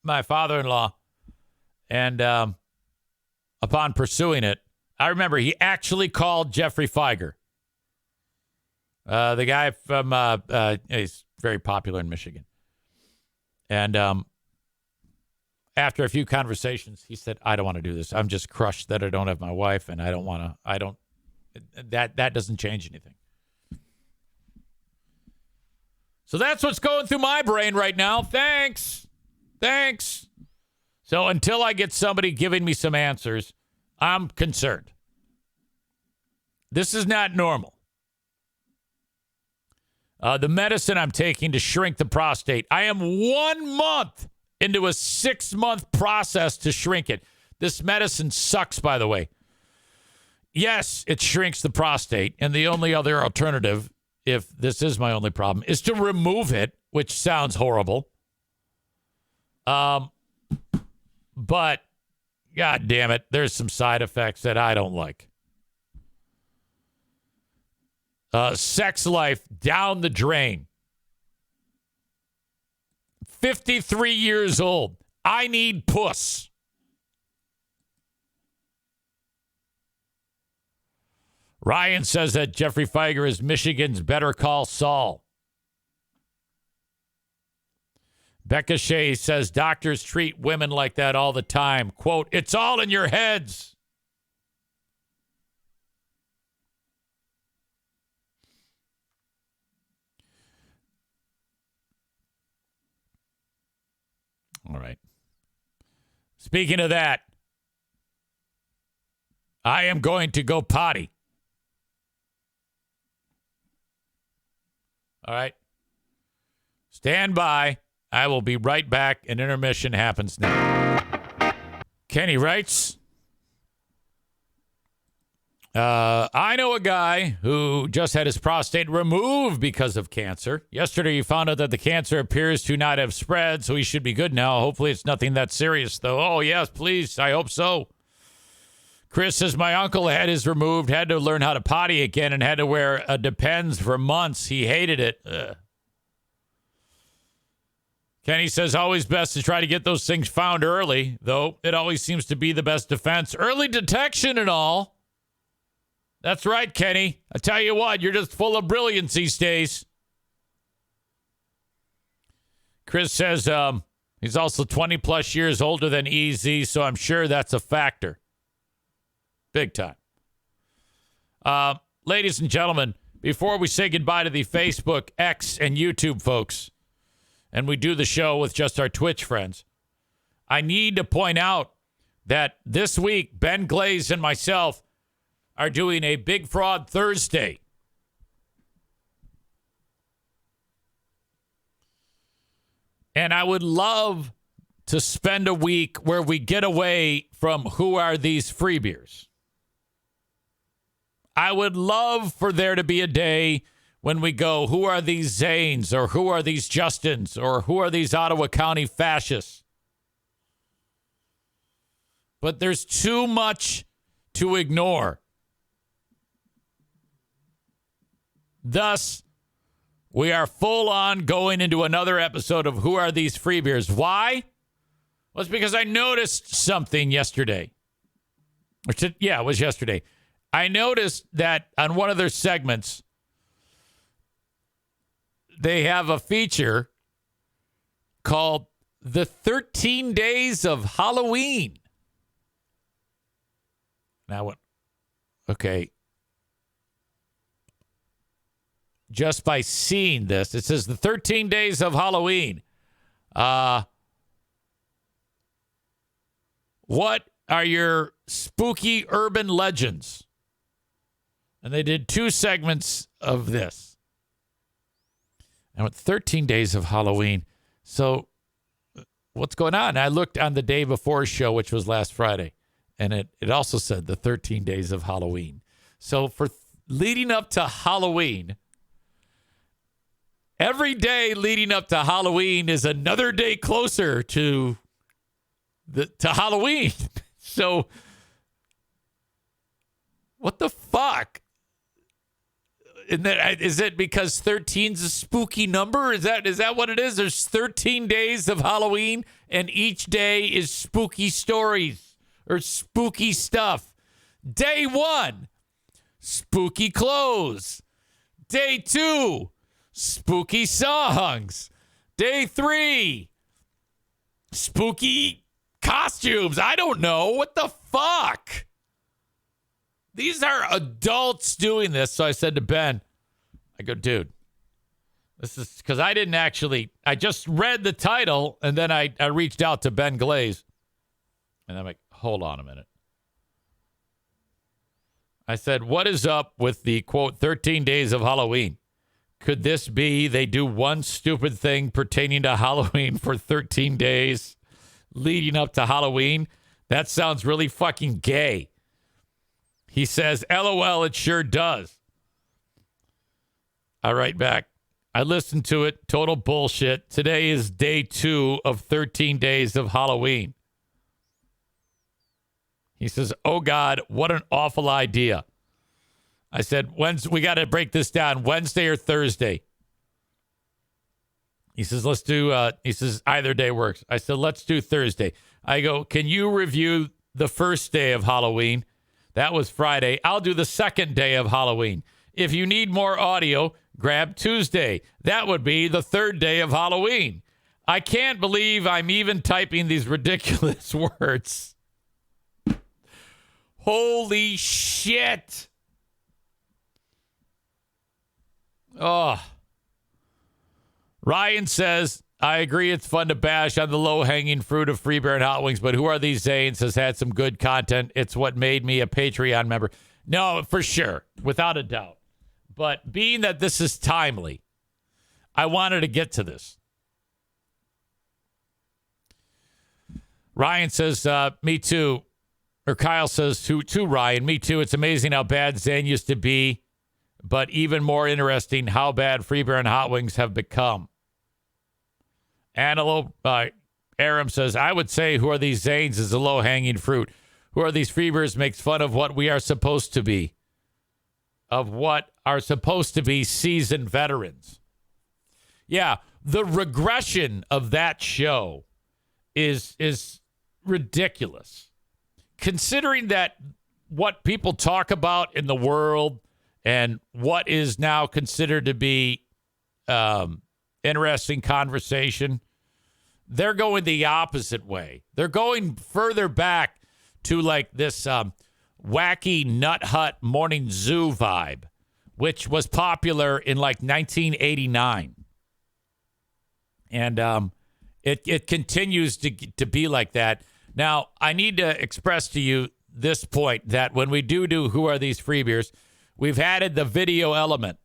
my father-in-law. And upon pursuing it, I remember he actually called Jeffrey Feiger. The guy from, he's very popular in Michigan. And after a few conversations, he said, I don't want to do this. I'm just crushed that I don't have my wife, and that doesn't change anything. So that's what's going through my brain right now. Thanks. So until I get somebody giving me some answers, I'm concerned. This is not normal. The medicine I'm taking to shrink the prostate, I am 1 month into a 6-month process to shrink it. This medicine sucks, by the way. Yes, it shrinks the prostate, and the only other alternative, if this is my only problem, is to remove it, which sounds horrible. But, God damn it, there's some side effects that I don't like. Sex life down the drain. 53 years old. I need puss. Ryan says that Jeffrey Feiger is Michigan's Better Call Saul. Becca Shea says doctors treat women like that all the time. Quote, it's all in your heads. All right. Speaking of that, I am going to go potty. All right? Stand by. I will be right back. An intermission happens now. Kenney writes, I know a guy who just had his prostate removed because of cancer. Yesterday, he found out that the cancer appears to not have spread, so he should be good now. Hopefully, it's nothing that serious, though. Oh, yes, please. I hope so. Chris says, my uncle had his removed, had to learn how to potty again, and had to wear a Depends for months. He hated it. Ugh. Kenney says, always best to try to get those things found early, though it always seems to be the best defense. Early detection and all. That's right, Kenney. I tell you what, you're just full of brilliance these days. Chris says he's also 20 plus years older than EZ, so I'm sure that's a factor. Big time. Ladies and gentlemen, before we say goodbye to the Facebook, X, and YouTube folks, and we do the show with just our Twitch friends, I need to point out that this week, Ben Glaze and myself are doing a Big Fraud Thursday. And I would love to spend a week where we get away from who are these free beers. I would love for there to be a day when we go, who are these Zanes, or who are these Justins, or who are these Ottawa County fascists? But there's too much to ignore. Thus, we are full on going into another episode of Who Are These Free Beers? Why? Well, it's because I noticed something yesterday. It was yesterday. I noticed that on one of their segments, they have a feature called The 13 Days of Halloween. And I went, okay. Just by seeing this, it says the 13 Days of Halloween. What are your spooky urban legends? And they did 2 segments of this. And with 13 Days of Halloween. So what's going on? I looked on the day before show, which was last Friday, and it also said the 13 Days of Halloween. So for leading up to Halloween, every day leading up to Halloween is another day closer to Halloween. So what the fuck? Is it because 13 is a spooky number? Is that what it is? There's 13 days of Halloween, and each day is spooky stories or spooky stuff. Day 1, spooky clothes. Day 2, spooky songs. Day 3, spooky costumes. I don't know. What the fuck? These are adults doing this. So I said to Ben, I go, dude, this is because I just read the title, and then I reached out to Ben Glaze, and I'm like, hold on a minute. I said, what is up with the, quote, 13 Days of Halloween? Could this be they do one stupid thing pertaining to Halloween for 13 days leading up to Halloween? That sounds really fucking gay. He says, LOL, it sure does. I write back, I listened to it. Total bullshit. Today is day 2 of 13 days of Halloween. He says, oh, God, what an awful idea. I said, we got to break this down, Wednesday or Thursday. He says, let's do, either day works. I said, let's do Thursday. I go, can you review the first day of Halloween? That was Friday. I'll do the second day of Halloween. If you need more audio, grab Tuesday. That would be the third day of Halloween. I can't believe I'm even typing these ridiculous words. Holy shit. Oh. Ryan says, I agree it's fun to bash on the low-hanging fruit of free beer and hot wings, but Who Are These Zanes has had some good content. It's what made me a Patreon member. No, for sure, without a doubt. But being that this is timely, I wanted to get to this. Ryan says, me too. Or Kyle says to Ryan, me too. It's amazing how bad Zane used to be, but even more interesting how bad Free Beer and Hot Wings have become. Antelope Aram says, I would say who are these Zanes is a low-hanging fruit. Who are these Free Beers makes fun of what we are supposed to be. Of what are supposed to be seasoned veterans. Yeah, the regression of that show is ridiculous. Considering that what people talk about in the world and what is now considered to be interesting conversation, they're going the opposite way. They're going further back to like this wacky Nut Hut Morning Zoo vibe, which was popular in like 1989. And it continues to be like that. Now, I need to express to you this point that when we do Who Are These Free Beers, we've added the video element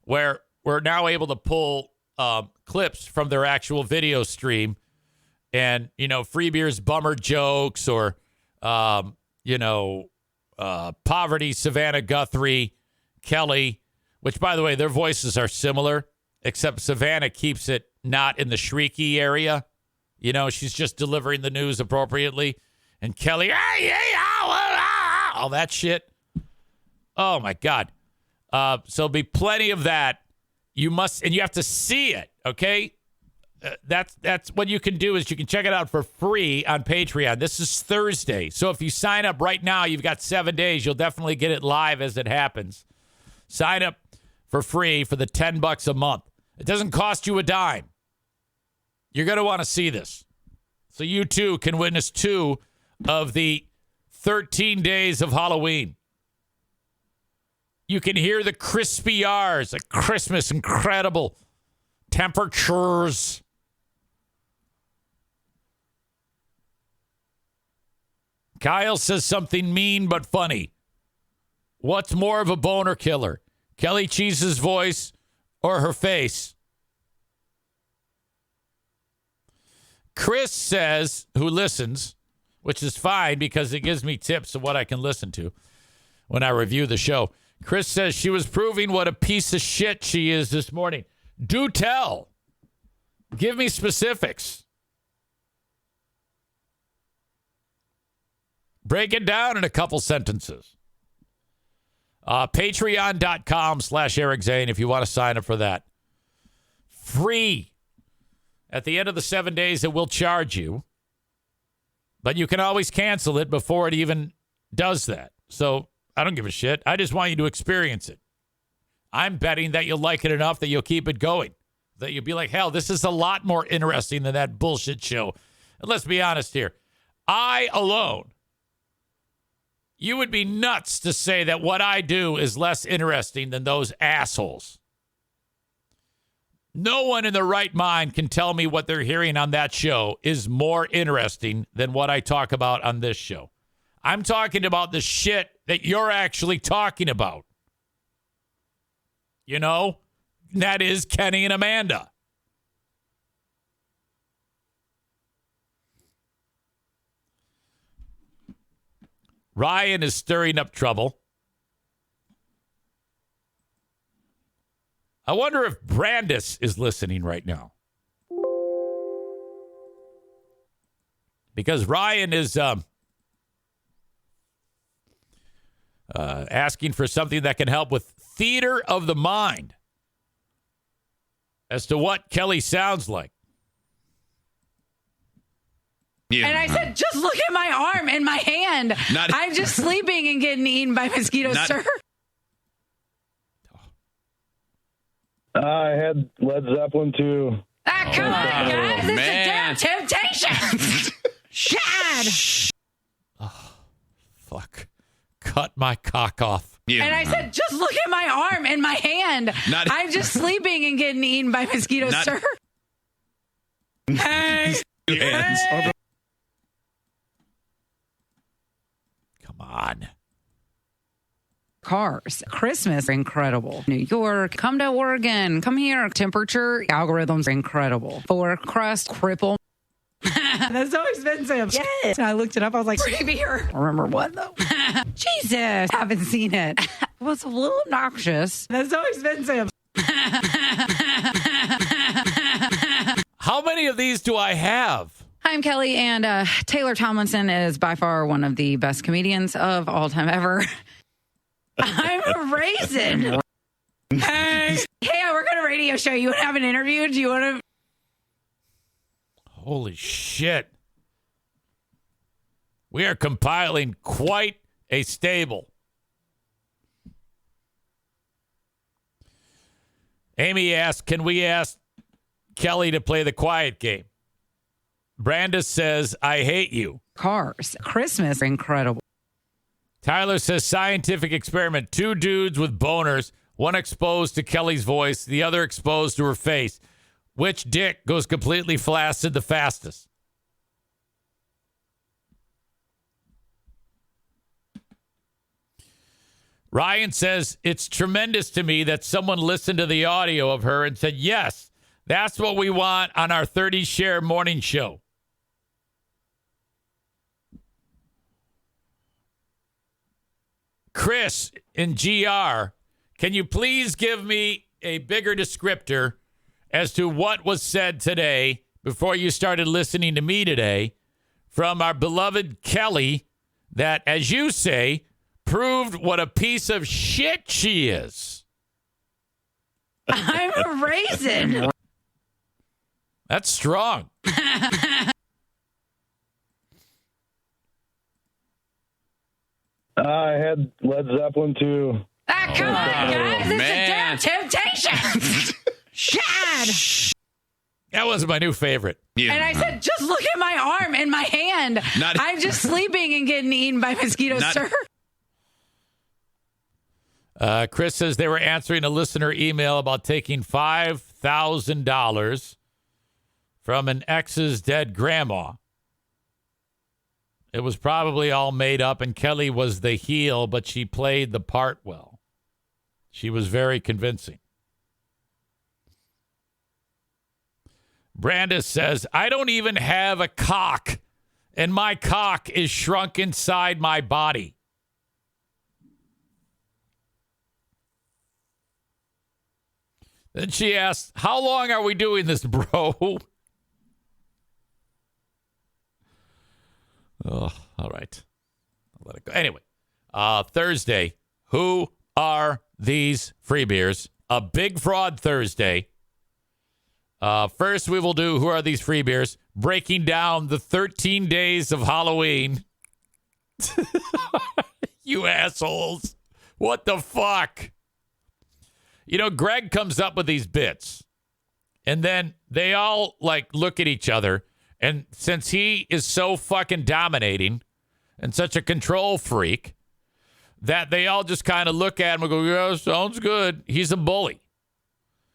where we're now able to pull clips from their actual video stream and, Free Beers bummer jokes or, Poverty, Savannah Guthrie, Kelly, which, by the way, their voices are similar, except Savannah keeps it not in the shrieky area. She's just delivering the news appropriately. And Kelly, all that shit. Oh, my God. So there'll be plenty of that. You have to see it, okay? That's what you can do is you can check it out for free on Patreon. This is Thursday. So if you sign up right now, you've got 7 days. You'll definitely get it live as it happens. Sign up for free for the $10 a month. It doesn't cost you a dime. You're going to want to see this. So you too can witness 2 of the 13 days of Halloween. You can hear the crispy R's, the Christmas incredible temperatures. Kyle says something mean but funny. What's more of a boner killer? Kelly Cheese's voice or her face? Chris says, who listens, which is fine because it gives me tips of what I can listen to when I review the show. Chris says she was proving what a piece of shit she is this morning. Do tell. Give me specifics. Break it down in a couple sentences. Patreon.com/Eric Zane if you want to sign up for that. Free. At the end of the 7 days, it will charge you. But you can always cancel it before it even does that. So I don't give a shit. I just want you to experience it. I'm betting that you'll like it enough that you'll keep it going. That you'll be like, hell, this is a lot more interesting than that bullshit show. And let's be honest here. I alone, you would be nuts to say that what I do is less interesting than those assholes. No one in their right mind can tell me what they're hearing on that show is more interesting than what I talk about on this show. I'm talking about the shit that you're actually talking about. That is Kenney and Amanda. Ryan is stirring up trouble. I wonder if Brandis is listening right now. Because Ryan is asking for something that can help with theater of the mind as to what Kelly sounds like. Yeah. And I said, just look at my arm and my hand. I'm just sleeping and getting eaten by mosquitoes, sir. I had Led Zeppelin too. Come on, guys. This is damn temptation. Shad. Oh, fuck. Cut my cock off. Yeah. And I said, just look at my arm and my hand. I'm just sleeping and getting eaten by mosquitoes, sir. Hey. Hey. Come on. Cars. Christmas, incredible. New York, come to Oregon, come here. Temperature, algorithms, incredible. For crust, cripple. That's so expensive. Yes. And I looked it up. I was like, free beer. Remember what, though? Jesus. Haven't seen it. It was a little obnoxious. That's so expensive. How many of these do I have? Hi, I'm Kelly, and Taylor Tomlinson is by far one of the best comedians of all time ever. I'm a raisin. Hey, I work on a radio show. You want to have an interview? Do you want to? Holy shit. We are compiling quite a stable. Amy asked, can we ask Kelly to play the quiet game? Brandis says, I hate you. Cars. Christmas, incredible. Tyler says, scientific experiment. 2 dudes with boners, one exposed to Kelly's voice, the other exposed to her face. Which dick goes completely flaccid the fastest? Ryan says, it's tremendous to me that someone listened to the audio of her and said, yes, that's what we want on our 30 share morning show. Chris in GR, can you please give me a bigger descriptor as to what was said today before you started listening to me today from our beloved Kelly that, as you say, proved what a piece of shit she is? I'm a raisin. That's strong. I had Led Zeppelin too. Ah, come on, guys. It's a damn temptation. Shad. That was my new favorite. Yeah. And I said, just look at my arm and my hand. I'm just sleeping and getting eaten by mosquitoes, sir. Chris says they were answering a listener email about taking $5,000 from an ex's dead grandma. It was probably all made up, and Kelly was the heel, but she played the part well. She was very convincing. Brandis says, I don't even have a cock, and my cock is shrunk inside my body. Then she asks, how long are we doing this, bro? Oh, all right. I'll let it go. Anyway, Thursday, who are these free beers? A big fraud Thursday. First, we will do who are these free beers, breaking down the 13 days of Halloween. You assholes. What the fuck? You know, Greg comes up with these bits, and then they all, like, look at each other. And since he is so fucking dominating and such a control freak, that they all just kind of look at him and go, yeah, sounds good. He's a bully.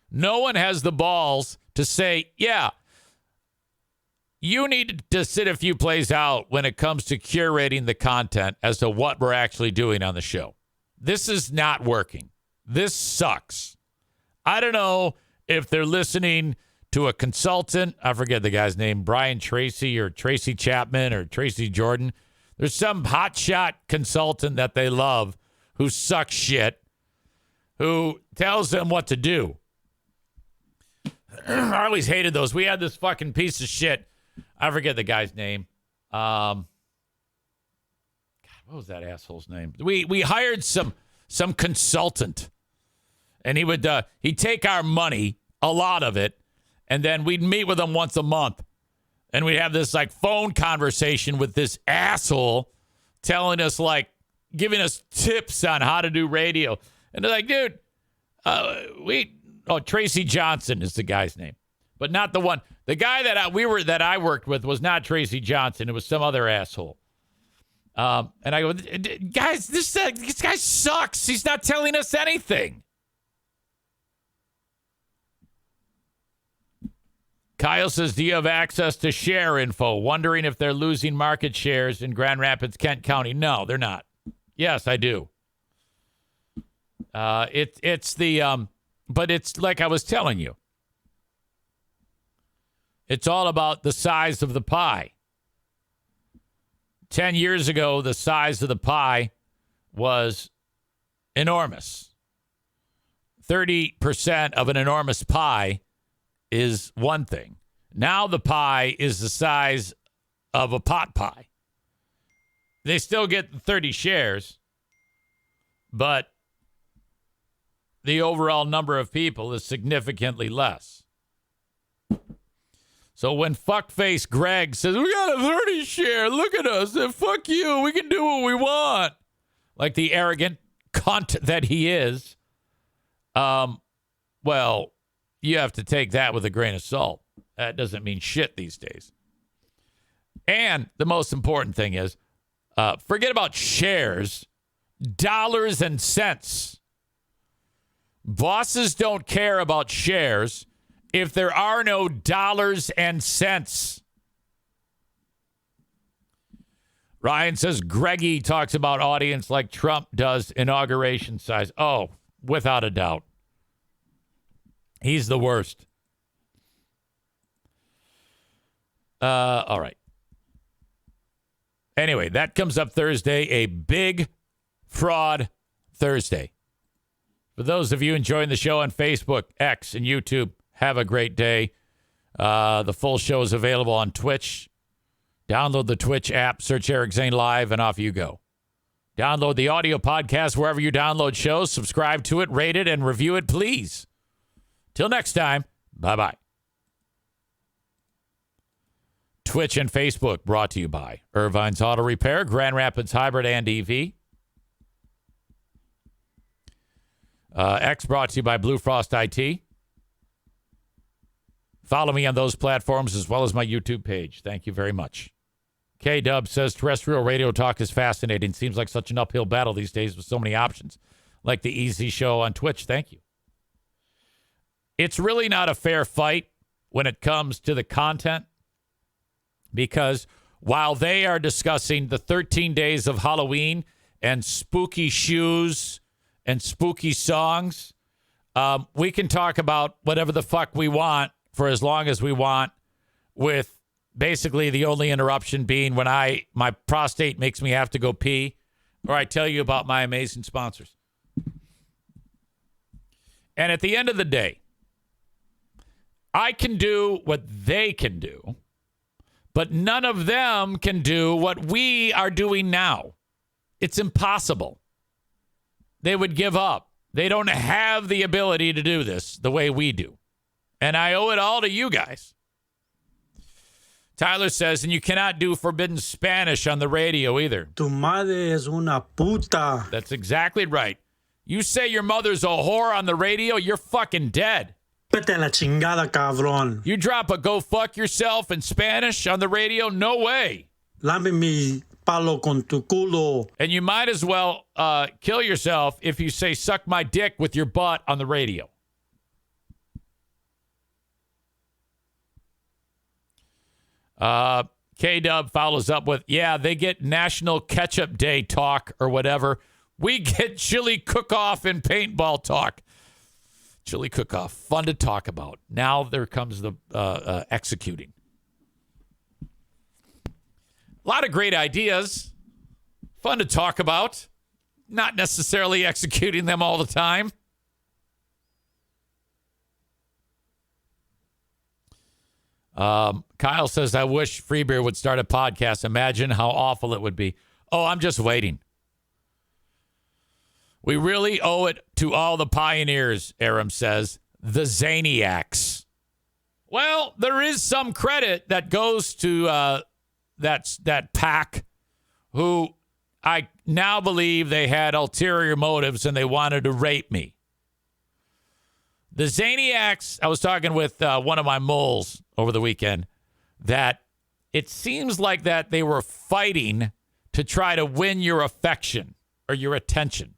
No one has the balls to say, yeah, you need to sit a few plays out when it comes to curating the content as to what we're actually doing on the show. This is not working. This sucks. I don't know if they're listening to a consultant. I forget the guy's name, Brian Tracy or Tracy Chapman or Tracy Jordan. There's some hotshot consultant that they love who sucks shit, who tells them what to do. I always hated those. We had this fucking piece of shit. I forget the guy's name. God, what was that asshole's name? We hired some consultant, and he'd take our money, a lot of it, and then we'd meet with him once a month, and we'd have this like phone conversation with this asshole telling us, like, giving us tips on how to do radio. And they're like, dude, Tracy Johnson is the guy's name, but not the one. The guy that I worked with was not Tracy Johnson. It was some other asshole. And I go, guys, this guy sucks. He's not telling us anything. Kyle says, do you have access to share info? Wondering if they're losing market shares in Grand Rapids, Kent County. No, they're not. Yes, I do. But it's like I was telling you. It's all about the size of the pie. 10 years ago, the size of the pie was enormous. 30% of an enormous pie is one thing. Now the pie is the size of a pot pie. They still get 30 shares, but the overall number of people is significantly less. So when fuckface Greg says, we got a 30 share, look at us, and fuck you, we can do what we want, like the arrogant cunt that he is, well, you have to take that with a grain of salt. That doesn't mean shit these days. And the most important thing is, forget about shares, dollars and cents. Bosses don't care about shares if there are no dollars and cents. Ryan says Greggy talks about audience like Trump does inauguration size. Oh, without a doubt. He's the worst. All right. Anyway, that comes up Thursday, a big fraud Thursday. For those of you enjoying the show on Facebook, X, and YouTube, have a great day. The full show is available on Twitch. Download the Twitch app, search Eric Zane Live, and off you go. Download the audio podcast wherever you download shows. Subscribe to it, rate it, and review it, please. Till next time, bye-bye. Twitch and Facebook brought to you by Irvine's Auto Repair, Grand Rapids Hybrid and EV. X brought to you by Blue Frost IT. Follow me on those platforms as well as my YouTube page. Thank you very much. K-Dub says terrestrial radio talk is fascinating. Seems like such an uphill battle these days with so many options. Like the Easy Show on Twitch. Thank you. It's really not a fair fight when it comes to the content, because while they are discussing the 13 days of Halloween and spooky shoes and spooky songs, we can talk about whatever the fuck we want for as long as we want, with basically the only interruption being when my prostate makes me have to go pee, or I tell you about my amazing sponsors. And at the end of the day, I can do what they can do, but none of them can do what we are doing now. It's impossible. They would give up. They don't have the ability to do this the way we do. And I owe it all to you guys. Tyler says, and you cannot do forbidden Spanish on the radio either. Tu madre es una puta. That's exactly right. You say your mother's a whore on the radio, you're fucking dead. Vete a la chingada, cabrón. You drop a go fuck yourself in Spanish on the radio? No way. Lame mi palo con tu culo. And you might as well kill yourself if you say suck my dick with your butt on the radio. K-Dub follows up with, yeah, they get National Ketchup Day talk or whatever. We get chili cook-off and paintball talk. Chili cook-off, fun to talk about. Now there comes the executing. A lot of great ideas. Fun to talk about. Not necessarily executing them all the time. Kyle says, I wish Free Beer would start a podcast. Imagine how awful it would be. Oh, I'm just waiting. We really owe it to all the pioneers, Aram says. The Zaniacs. Well, there is some credit that goes to that pack who I now believe they had ulterior motives and they wanted to rape me. The Zaniacs, I was talking with one of my moles over the weekend, that it seems like that they were fighting to try to win your affection or your attention.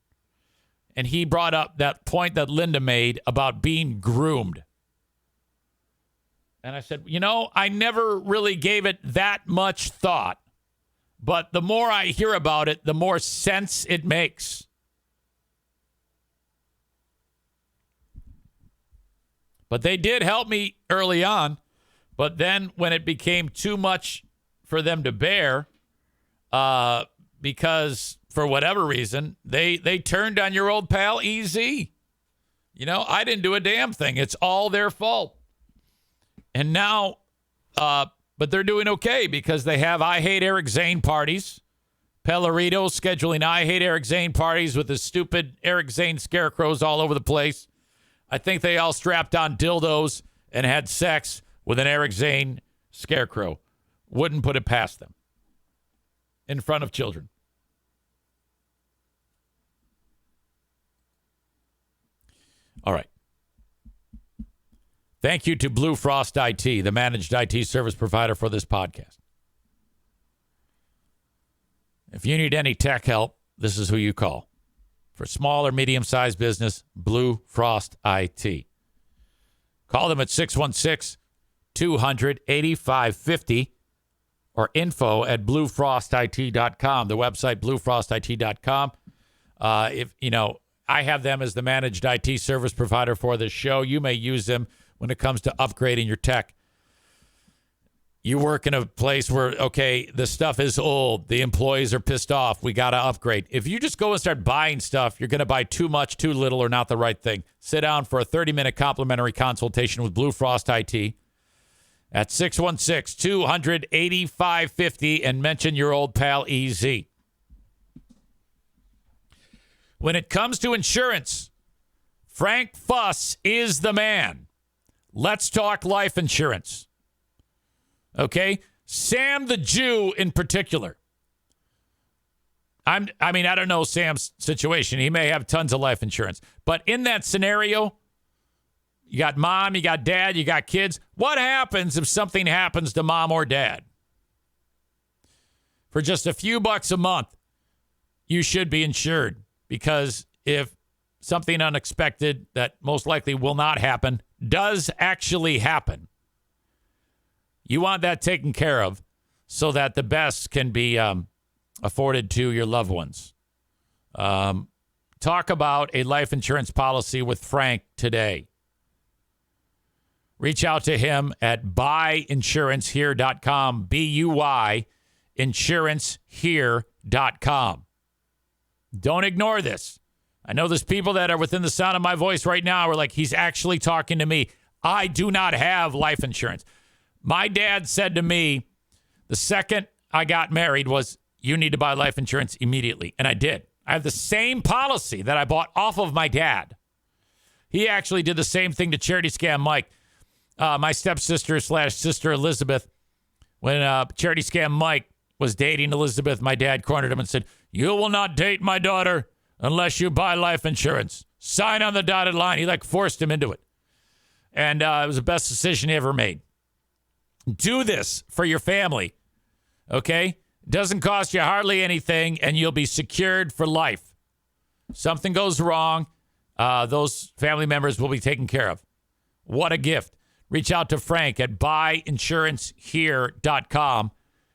And he brought up that point that Linda made about being groomed. And I said, I never really gave it that much thought. But the more I hear about it, the more sense it makes. But they did help me early on. But then when it became too much for them to bear, because for whatever reason, they turned on your old pal EZ. You know, I didn't do a damn thing. It's all their fault. And now, but they're doing okay because they have I Hate Eric Zane parties. Pellerito scheduling I Hate Eric Zane parties with the stupid Eric Zane scarecrows all over the place. I think they all strapped on dildos and had sex with an Eric Zane scarecrow. Wouldn't put it past them. In front of children. All right. Thank you to Blue Frost IT, the managed IT service provider for this podcast. If you need any tech help, this is who you call. For small or medium-sized business, Blue Frost IT. Call them at 616-200-8550 or info@bluefrostit.com. The website, bluefrostit.com. If you know, I have them as the managed IT service provider for this show. You may use them when it comes to upgrading your tech. You work in a place where, okay, the stuff is old. The employees are pissed off. We got to upgrade. If you just go and start buying stuff, you're going to buy too much, too little, or not the right thing. Sit down for a 30-minute complimentary consultation with Blue Frost IT at 616-200-8550 and mention your old pal EZ. When it comes to insurance, Frank Fuss is the man. Let's talk life insurance. Okay? Sam the Jew in particular. I don't know Sam's situation. He may have tons of life insurance. But in that scenario, you got mom, you got dad, you got kids. What happens if something happens to mom or dad? For just a few bucks a month, you should be insured. Because if something unexpected that most likely will not happen does actually happen, you want that taken care of so that the best can be afforded to your loved ones. Talk about a life insurance policy with Frank today. Reach out to him at buyinsurancehere.com, B-U-Y, insurancehere.com. Don't ignore this. I know there's people that are within the sound of my voice right now who are like, he's actually talking to me. I do not have life insurance. My dad said to me the second I got married was, you need to buy life insurance immediately. And I did. I have the same policy that I bought off of my dad. He actually did the same thing to Charity Scam Mike. My stepsister / sister Elizabeth, when Charity Scam Mike was dating Elizabeth, my dad cornered him and said, you will not date my daughter unless you buy life insurance. Sign on the dotted line. He forced him into it. And it was the best decision he ever made. Do this for your family, okay? Doesn't cost you hardly anything, and you'll be secured for life. Something goes wrong, those family members will be taken care of. What a gift. Reach out to Frank at buyinsurancehere.com,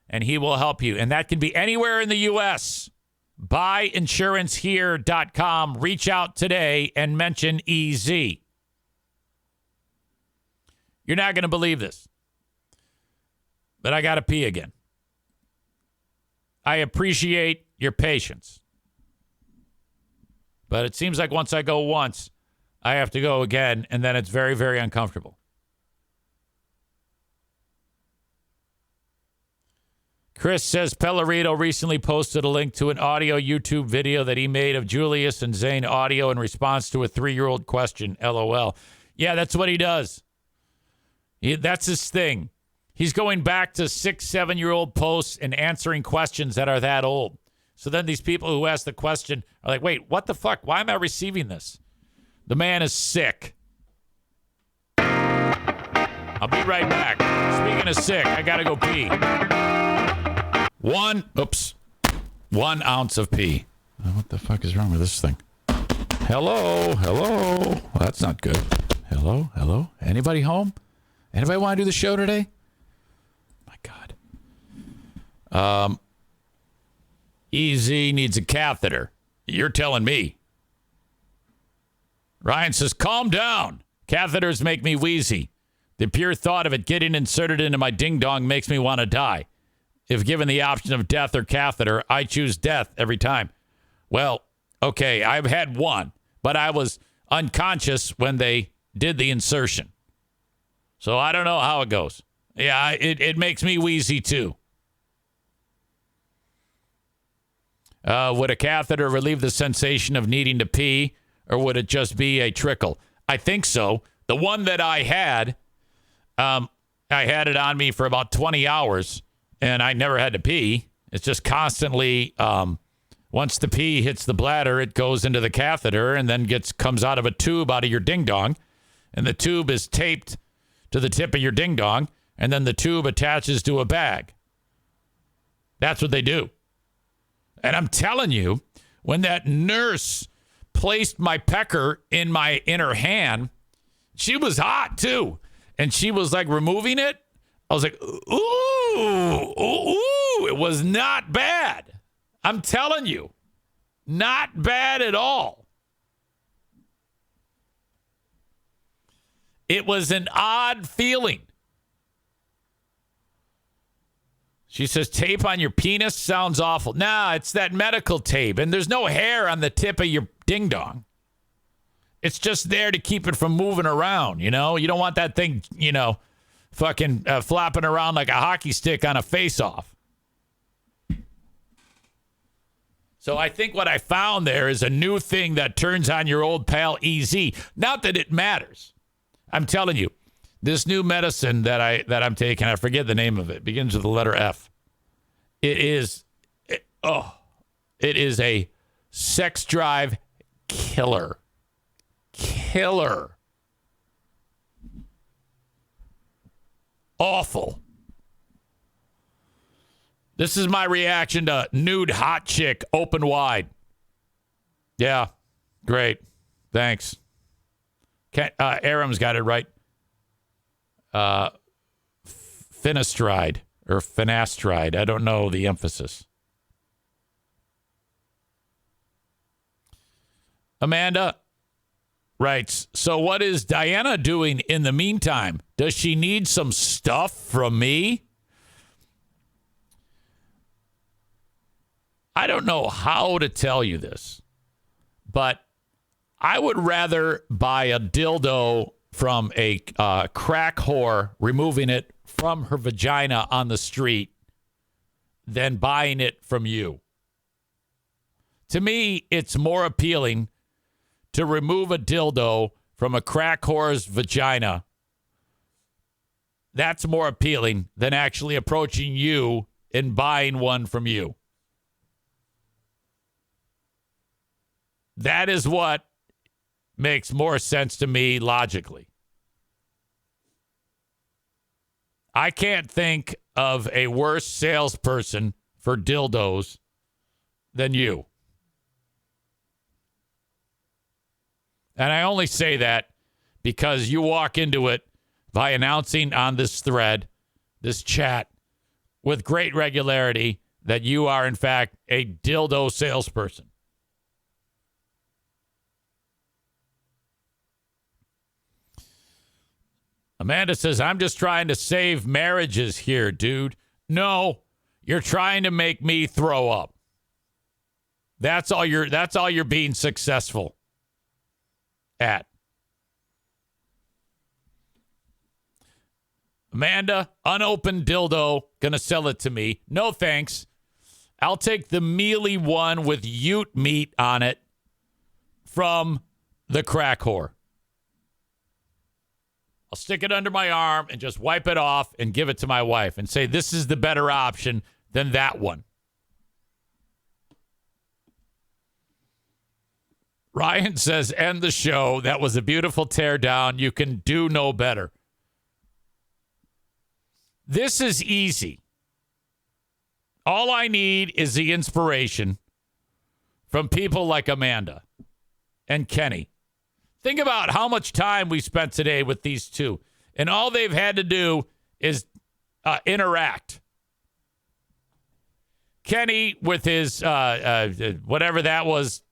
and he will help you. And that can be anywhere in the U.S. Buyinsurancehere.com. Reach out today and mention EZ. You're not going to believe this, but I got to pee again. I appreciate your patience, but it seems like once I go once, I have to go again, and then it's very, very uncomfortable. Chris says Pellerito recently posted a link to an audio YouTube video that he made of Julius and Zane audio in response to a 3-year-old question. LOL. Yeah, that's what he does. That's his thing. He's going back to 6, 7-year-old posts and answering questions that are that old. So then these people who ask the question are like, wait, what the fuck? Why am I receiving this? The man is sick. I'll be right back. Speaking of sick, I got to go pee. 1 ounce of pee. What the fuck is wrong with this thing? Hello. Well, that's not good. Hello. Anybody home? Anybody want to do the show today? My God. EZ needs a catheter. You're telling me. Ryan says, calm down. Catheters make me wheezy. The pure thought of it getting inserted into my ding-dong makes me want to die. If given the option of death or catheter, I choose death every time. Well, okay, I've had one, but I was unconscious when they did the insertion. So I don't know how it goes. Yeah, it makes me wheezy too. Would a catheter relieve the sensation of needing to pee, or would it just be a trickle? I think so. The one that I had it on me for about 20 hours, and I never had to pee. It's just constantly, once the pee hits the bladder, it goes into the catheter and then comes out of a tube out of your ding-dong, and the tube is taped to the tip of your ding-dong, and then the tube attaches to a bag. That's what they do. And I'm telling you, when that nurse placed my pecker in her hand, she was hot too. And she was like removing it. I was like, ooh, it was not bad. I'm telling you, not bad at all. It was an odd feeling. She says, tape on your penis sounds awful. Nah, it's that medical tape. And there's no hair on the tip of your ding-dong. It's just there to keep it from moving around, you know? You don't want that thing, fucking flopping around like a hockey stick on a face-off. So I think what I found there is a new thing that turns on your old pal EZ. Not that it matters. I'm telling you. This new medicine that I'm taking, I forget the name of it, begins with the letter F. It is a sex drive killer. Killer. Awful. This is my reaction to nude hot chick open wide. Yeah, great. Thanks. Aram's got it right. Finastride or finastride. I don't know the emphasis. Amanda writes, so what is Diana doing in the meantime? Does she need some stuff from me? I don't know how to tell you this, but I would rather buy a dildo from a crack whore, removing it from her vagina on the street, than buying it from you. To me, it's more appealing to remove a dildo from a crack whore's vagina. That's more appealing than actually approaching you and buying one from you. That is what makes more sense to me logically. I can't think of a worse salesperson for dildos than you. And I only say that because you walk into it by announcing on this thread, this chat, with great regularity that you are, in fact, a dildo salesperson. Amanda says, I'm just trying to save marriages here, dude. No, you're trying to make me throw up. That's all you're being successful at. Amanda, unopened dildo, gonna sell it to me. No thanks. I'll take the mealy one with ute meat on it from the crack whore. I'll stick it under my arm and just wipe it off and give it to my wife and say, this is the better option than that one. Ryan says, end the show. That was a beautiful teardown. You can do no better. This is easy. All I need is the inspiration from people like Amanda and Kenney. Think about how much time we spent today with these two, and all they've had to do is interact. Kenney with his whatever that was,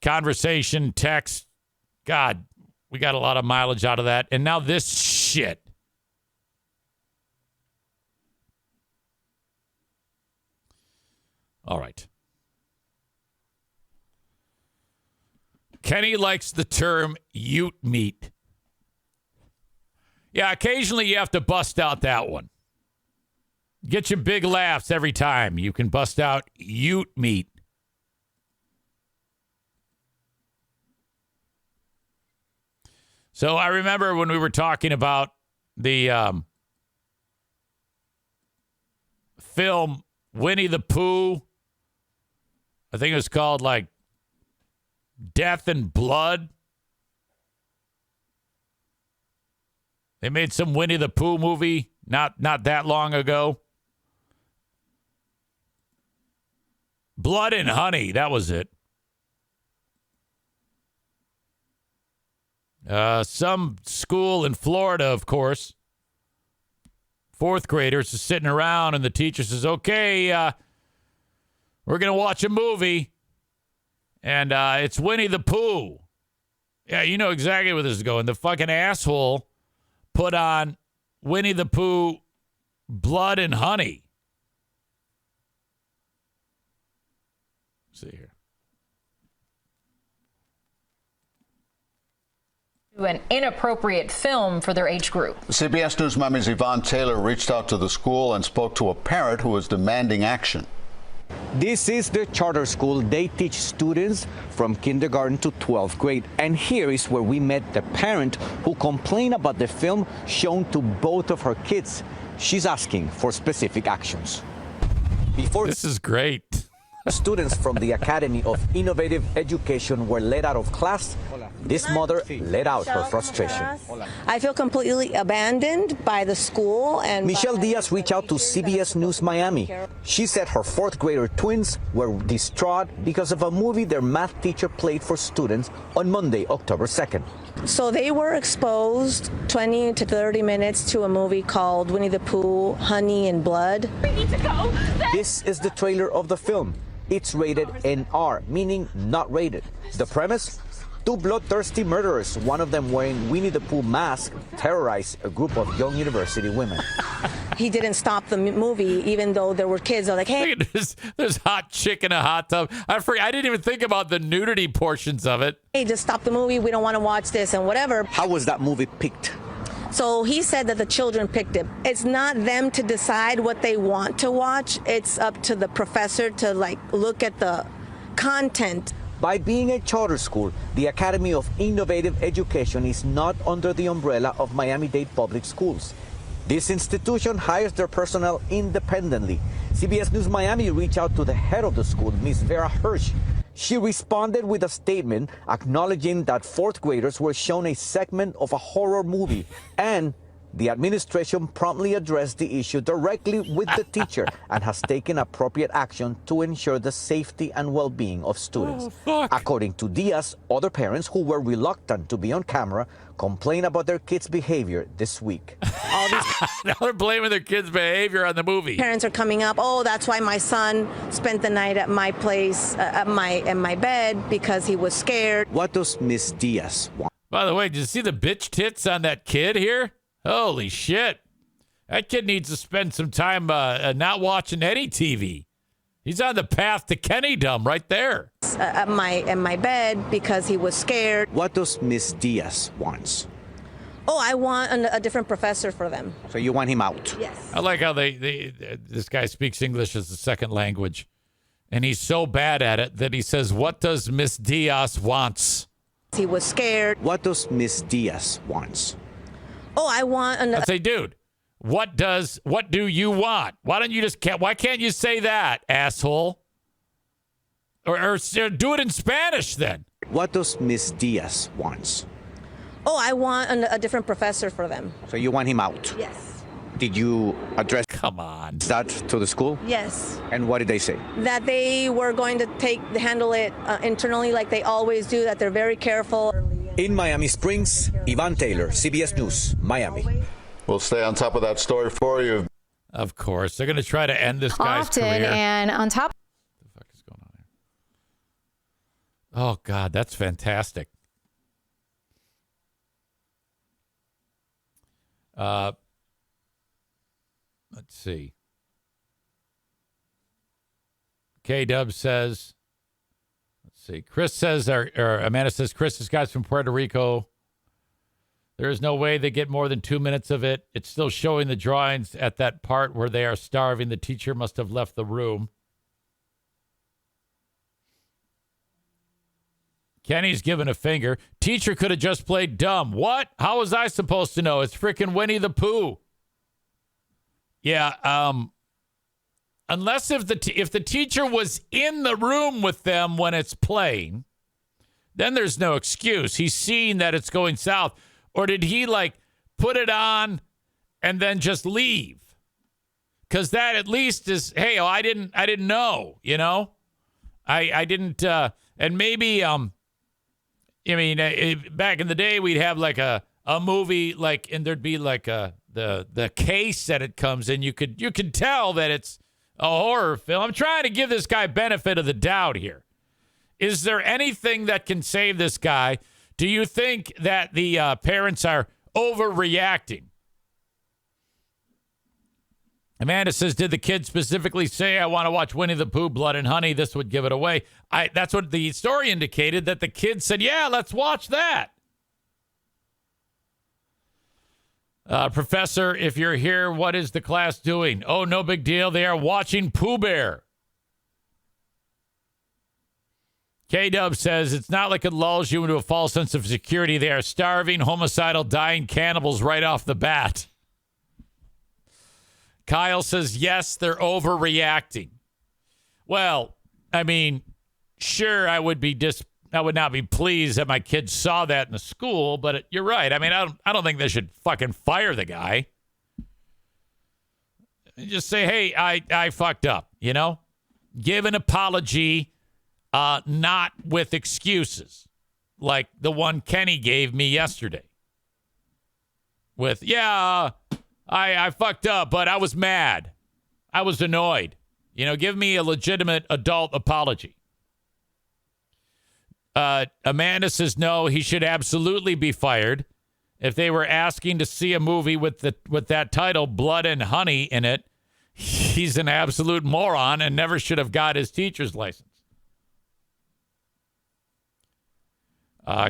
conversation, text. God, We got a lot of mileage out of that. And now this shit. All right. Kenney likes the term Ute meat. Yeah, occasionally you have to bust out that one. Get your big laughs every time. You can bust out Ute meat. So I remember when we were talking about the film Winnie the Pooh. I think it was called like Death and Blood. They made some Winnie the Pooh movie not that long ago. Blood and Honey, that was it. Some school in Florida, of course. Fourth graders are sitting around and the teacher says, okay, we're going to watch a movie. And it's Winnie the Pooh. Yeah, you know exactly where this is going. The fucking asshole put on Winnie the Pooh Blood and Honey. Let's see here. An inappropriate film for their age group. CBS News Miami's Yvonne Taylor reached out to the school and spoke to a parent who was demanding action. This is the charter school. They teach students from kindergarten to 12th grade. And here is where we met the parent who complained about the film shown to both of her kids. She's asking for specific actions. This is great. Students from the Academy of Innovative Education were let out of class. This mother let out her frustration. I feel completely abandoned by the school. And Michelle Diaz reached out to CBS News Miami. She said her fourth grader twins were distraught because of a movie their math teacher played for students on Monday, October 2nd. So they were exposed 20 to 30 minutes to a movie called Winnie the Pooh, Honey and Blood. We need to go. This is the trailer of the film. It's rated NR, meaning not rated. The premise? Two bloodthirsty murderers, one of them wearing Winnie the Pooh mask, terrorized a group of young university women. He didn't stop the movie, even though there were kids. They're like, hey. Look at this. There's hot chick in a hot tub. I didn't even think about the nudity portions of it. Hey, just stop the movie. We don't want to watch this and whatever. How was that movie picked? So he said that the children picked it. It's not them to decide what they want to watch. It's up to the professor to look at the content. By being a charter school, the Academy of Innovative Education is not under the umbrella of Miami-Dade Public Schools. This institution hires their personnel independently. CBS News Miami reached out to the head of the school, Ms. Vera Hirsch. She responded with a statement acknowledging that fourth graders were shown a segment of a horror movie, and the administration promptly addressed the issue directly with the teacher and has taken appropriate action to ensure the safety and well-being of students. According to Diaz, other parents who were reluctant to be on camera complained about their kids' behavior this week. Now they're blaming their kids' behavior on the movie. Parents are coming up, oh, that's why my son spent the night at my place, in my bed, because he was scared. What does Miss Diaz want? By the way, did you see the bitch tits on that kid here? Holy shit. That kid needs to spend some time not watching any TV. He's on the path to Kenney-dom right there. In my bed because he was scared. What does Miss Diaz want? Oh, I want a different professor for them. So you want him out? Yes. I like how this guy speaks English as a second language. And he's so bad at it that he says, what does Miss Diaz wants? He was scared. What does Miss Diaz wants? Oh, I want I say, dude, what do you want? Why can't you say that, asshole? Or do it in Spanish then. What does Miss Diaz wants? Oh, I want a different professor for them. So you want him out? Yes. Did you address that to the school? Yes. And what did they say? That they were going to handle it internally like they always do, that they're very careful. In Miami Springs, Yvonne Taylor, CBS News, Miami. We'll stay on top of that story for you. Of course. They're going to try to end this guy's career. And on top. What the fuck is going on here? Oh, God, that's fantastic. Let's see. K-Dub says, let's see. Chris says, or Amanda says, Chris, this guy's from Puerto Rico. There is no way they get more than 2 minutes of it. It's still showing the drawings at that part where they are starving. The teacher must have left the room. Kenny's giving a finger. Teacher could have just played dumb. What? How was I supposed to know? It's freaking Winnie the Pooh. Yeah, unless if the teacher was in the room with them when it's playing, then there's no excuse. He's seeing that it's going south. Or did he, like, put it on and then just leave? Because that at least is, hey, I didn't know, you know? I didn't, and maybe, back in the day, we'd have, like, a movie, like, and there'd be, like, the case that it comes in. You could tell that it's a horror film. I'm trying to give this guy benefit of the doubt here. Is there anything that can save this guy? Do you think that the parents are overreacting? Amanda says, did the kid specifically say, I want to watch Winnie the Pooh, Blood and Honey? This would give it away. That's what the story indicated, that the kid said, yeah, let's watch that. Professor, if you're here, what is the class doing? Oh, no big deal. They are watching Pooh Bear. K-Dub says, it's not like it lulls you into a false sense of security. They are starving, homicidal, dying cannibals right off the bat. Kyle says, yes, they're overreacting. Well, I mean, sure, I would not be pleased that my kids saw that in the school, but you're right. I mean, I don't think they should fucking fire the guy. Just say, hey, I fucked up, you know? Give an apology. Not with excuses like the one Kenney gave me yesterday. With, I fucked up, but I was mad. I was annoyed. You know, give me a legitimate adult apology. Amanda says, no, he should absolutely be fired. If they were asking to see a movie with that title, Blood and Honey, in it, he's an absolute moron and never should have got his teacher's license.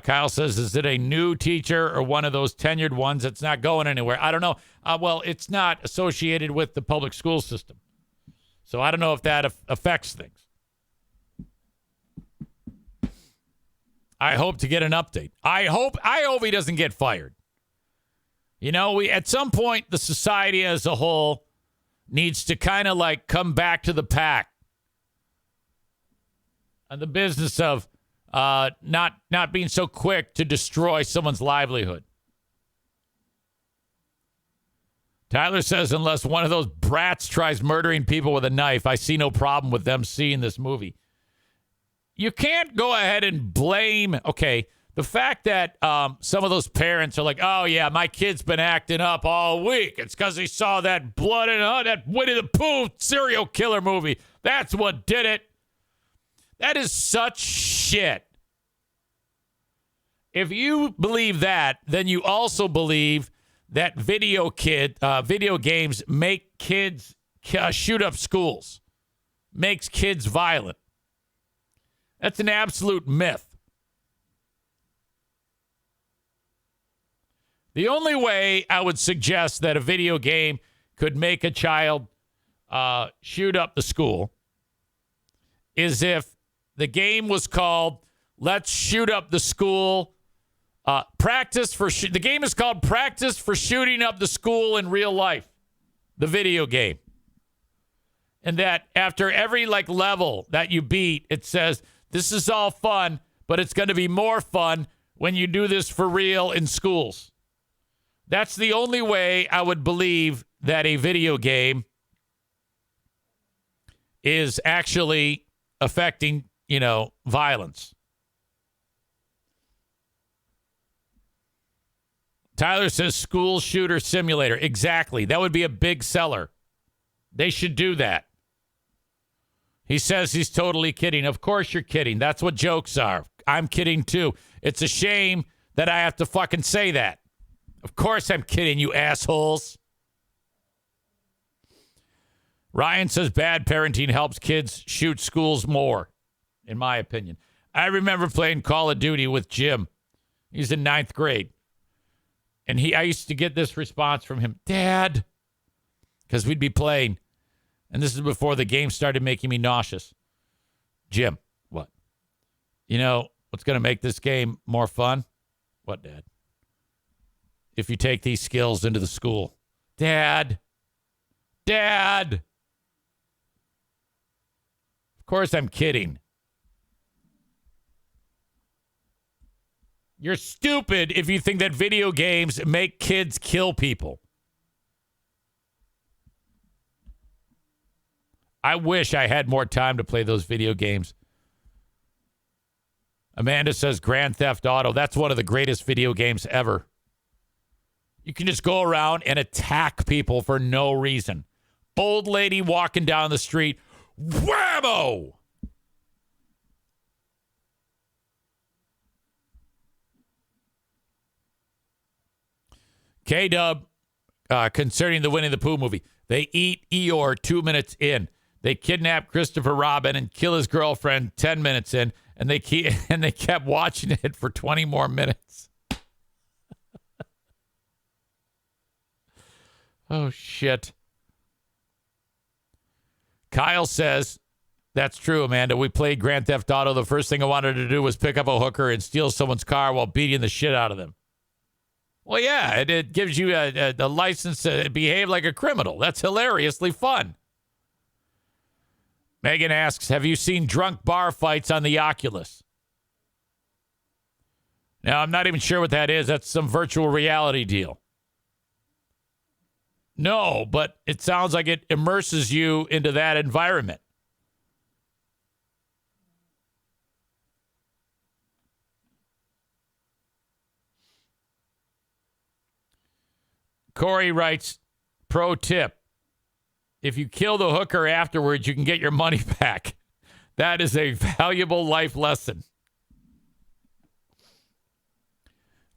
Kyle says, is it a new teacher or one of those tenured ones that's not going anywhere? I don't know. Well, it's not associated with the public school system. So I don't know if that affects things. I hope to get an update. I hope he doesn't get fired. You know, at some point, the society as a whole needs to kind of like come back to the pack. And the business of not being so quick to destroy someone's livelihood. Tyler says, unless one of those brats tries murdering people with a knife, I see no problem with them seeing this movie. You can't go ahead and blame, the fact that some of those parents are like, oh, yeah, my kid's been acting up all week. It's because he saw that Blood and that Winnie the Pooh serial killer movie. That's what did it. That is such shit. If you believe that, then you also believe that video games make kids shoot up schools, makes kids violent. That's an absolute myth. The only way I would suggest that a video game could make a child shoot up the school is if the game was called Let's Shoot Up the School. The game is called Practice for Shooting Up the School in Real Life. The video game. And that after every level that you beat, it says, this is all fun, but it's going to be more fun when you do this for real in schools. That's the only way I would believe that a video game is actually affecting, violence. Tyler says school shooter simulator. Exactly. That would be a big seller. They should do that. He says he's totally kidding. Of course you're kidding. That's what jokes are. I'm kidding too. It's a shame that I have to fucking say that. Of course I'm kidding, you assholes. Ryan says bad parenting helps kids shoot schools more, in my opinion. I remember playing Call of Duty with Jim. He's in 9th grade. And I used to get this response from him, Dad, because we'd be playing. And this is before the game started making me nauseous. Jim, what? You know what's going to make this game more fun? What, Dad? If you take these skills into the school. Dad. Of course I'm kidding. You're stupid if you think that video games make kids kill people. I wish I had more time to play those video games. Amanda says Grand Theft Auto. That's one of the greatest video games ever. You can just go around and attack people for no reason. Old lady walking down the street. Whammo! K-Dub, concerning the Winnie the Pooh movie. They eat Eeyore 2 minutes in. They kidnap Christopher Robin and kill his girlfriend 10 minutes in, and they kept watching it for 20 more minutes. Oh, shit. Kyle says, that's true, Amanda. We played Grand Theft Auto. The first thing I wanted to do was pick up a hooker and steal someone's car while beating the shit out of them. Well, yeah, it gives you a license to behave like a criminal. That's hilariously fun. Megan asks, have you seen drunk bar fights on the Oculus? Now, I'm not even sure what that is. That's some virtual reality deal. No, but it sounds like it immerses you into that environment. Corey writes, pro tip. If you kill the hooker afterwards, you can get your money back. That is a valuable life lesson.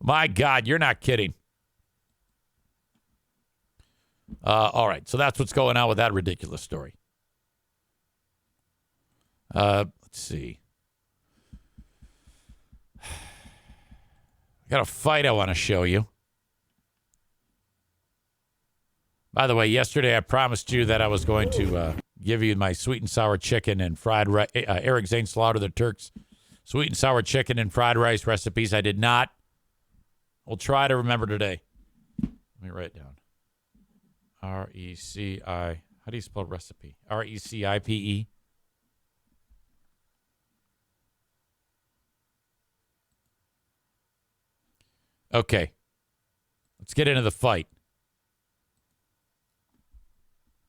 My God, you're not kidding. All right, so that's what's going on with that ridiculous story. Let's see. I got a fight I want to show you. By the way, yesterday I promised you that I was going to give you my sweet and sour chicken and fried rice. Eric Zane Slaughter the Turks sweet and sour chicken and fried rice recipes. I did not. We'll try to remember today. Let me write it down. R-E-C-I. How do you spell recipe? R-E-C-I-P-E. Okay. Let's get into the fight.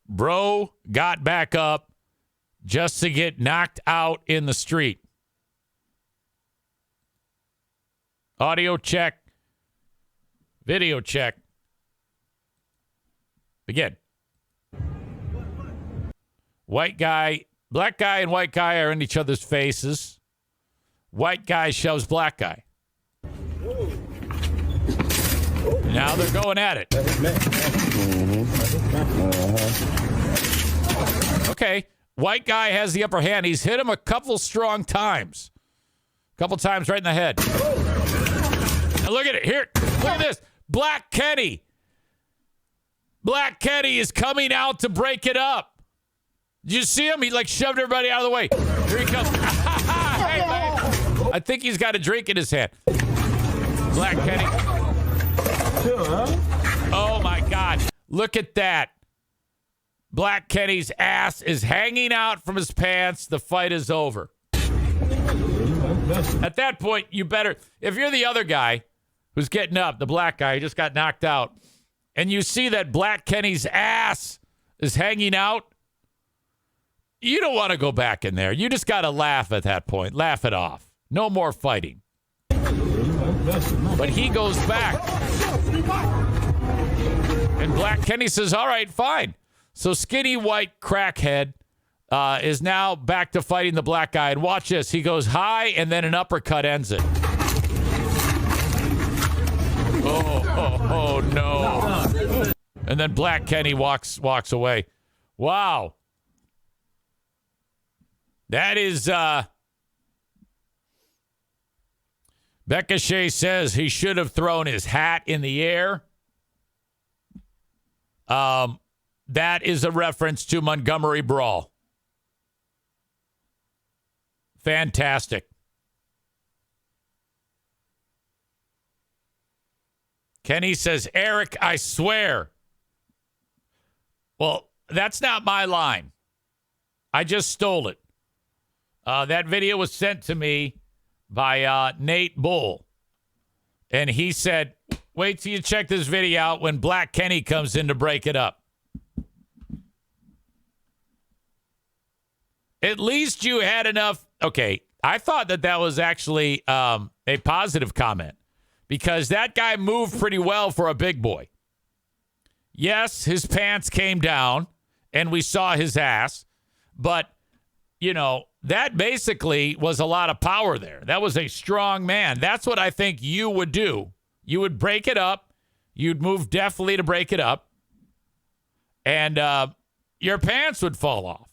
Bro got back up just to get knocked out in the street. Audio check. Video check. Begin. White guy, black guy and white guy are in each other's faces. White guy shoves black guy. Now they're going at it. Okay. White guy has the upper hand. He's hit him a couple strong times. A couple times right in the head. Now look at it. Here. Look at this. Black Kenney. Black Kenney is coming out to break it up. Did you see him? He shoved everybody out of the way. Here he comes. Hey, man. I think he's got a drink in his hand. Black Kenney. Oh, my God. Look at that. Black Kenney's ass is hanging out from his pants. The fight is over. At that point, you better, if you're the other guy who's getting up, the black guy who just got knocked out, and you see that Black Kenney's ass is hanging out, you don't want to go back in there. You just got to laugh at that point. Laugh it off. No more fighting. But he goes back. And Black Kenney says, all right, fine. So skinny white crackhead is now back to fighting the black guy. And watch this. He goes high, and then an uppercut ends it. Oh, no. And then Black Kenney walks away. Wow. That is, Becca Shea says he should have thrown his hat in the air. That is a reference to Montgomery Brawl. Fantastic. Kenney says, Eric, I swear. Well, that's not my line. I just stole it. That video was sent to me by Nate Bull. And he said, wait till you check this video out when Black Kenney comes in to break it up. At least you had enough. Okay, I thought that was actually a positive comment because that guy moved pretty well for a big boy. Yes, his pants came down and we saw his ass, but, you know, that basically was a lot of power there. That was a strong man. That's what I think you would do. You would break it up. You'd move deftly to break it up. And your pants would fall off.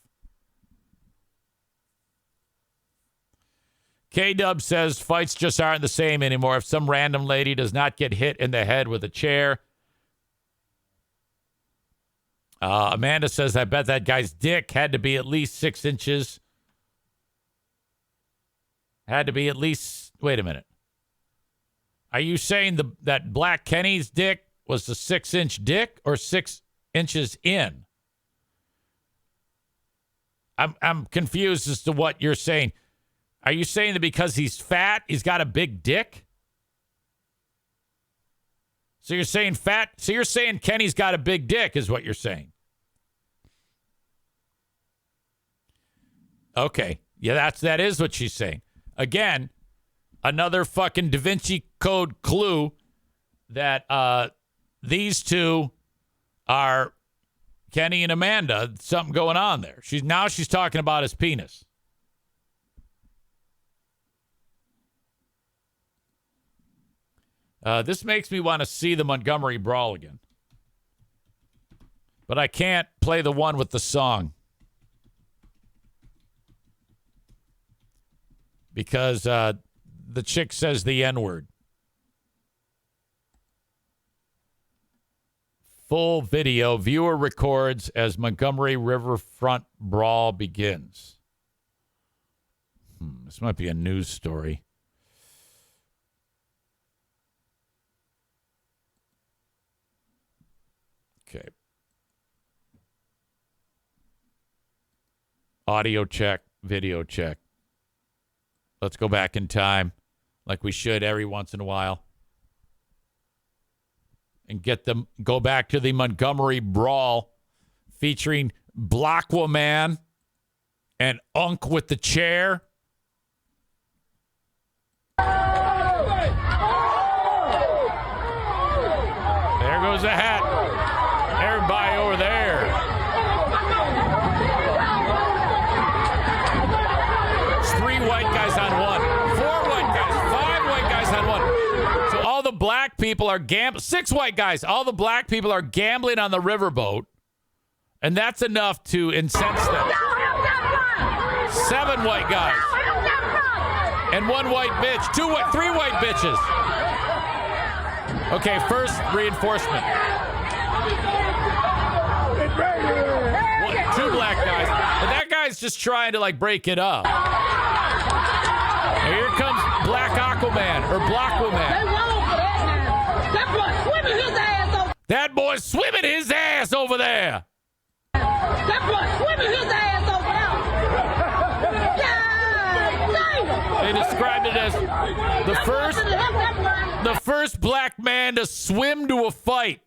K-Dub says fights just aren't the same anymore. If some random lady does not get hit in the head with a chair. Amanda says, I bet that guy's dick had to be at least 6 inches. Had to be at least, wait a minute. Are you saying that Black Kenney's dick was the 6-inch dick or 6 inches in? I'm confused as to what you're saying. Are you saying that because he's fat, he's got a big dick? So you're saying fat, so you're saying Kenny's got a big dick is what you're saying. Okay. Yeah, that is what she's saying. Again, another fucking Da Vinci Code clue that these two are Kenney and Amanda. Something going on there. She's talking about his penis. This makes me want to see the Montgomery Brawl again. But I can't play the one with the song. Because the chick says the N-word. Full video. Viewer records as Montgomery Riverfront Brawl begins. This might be a news story. Okay. Audio check, video check. Let's go back in time like we should every once in a while. And go back to the Montgomery Brawl featuring Blockwoman and Unk with the chair. There goes the hat. Everybody over there. It's 3 white guys on 1. 4 white guys. 5 white guys on 1. So all the black people are 6 white guys. All the black people are gambling on the riverboat. And that's enough to incense them. 7 white guys. And 1 white bitch. 3 white bitches. Okay, first reinforcement. 2 black guys. But that guy's just trying to, break it up. Now here comes Black Aquaman, or Blockwoman. That boy's swimming his ass over there. That boy's swimming his ass over there. They described it as the first black man to swim to a fight.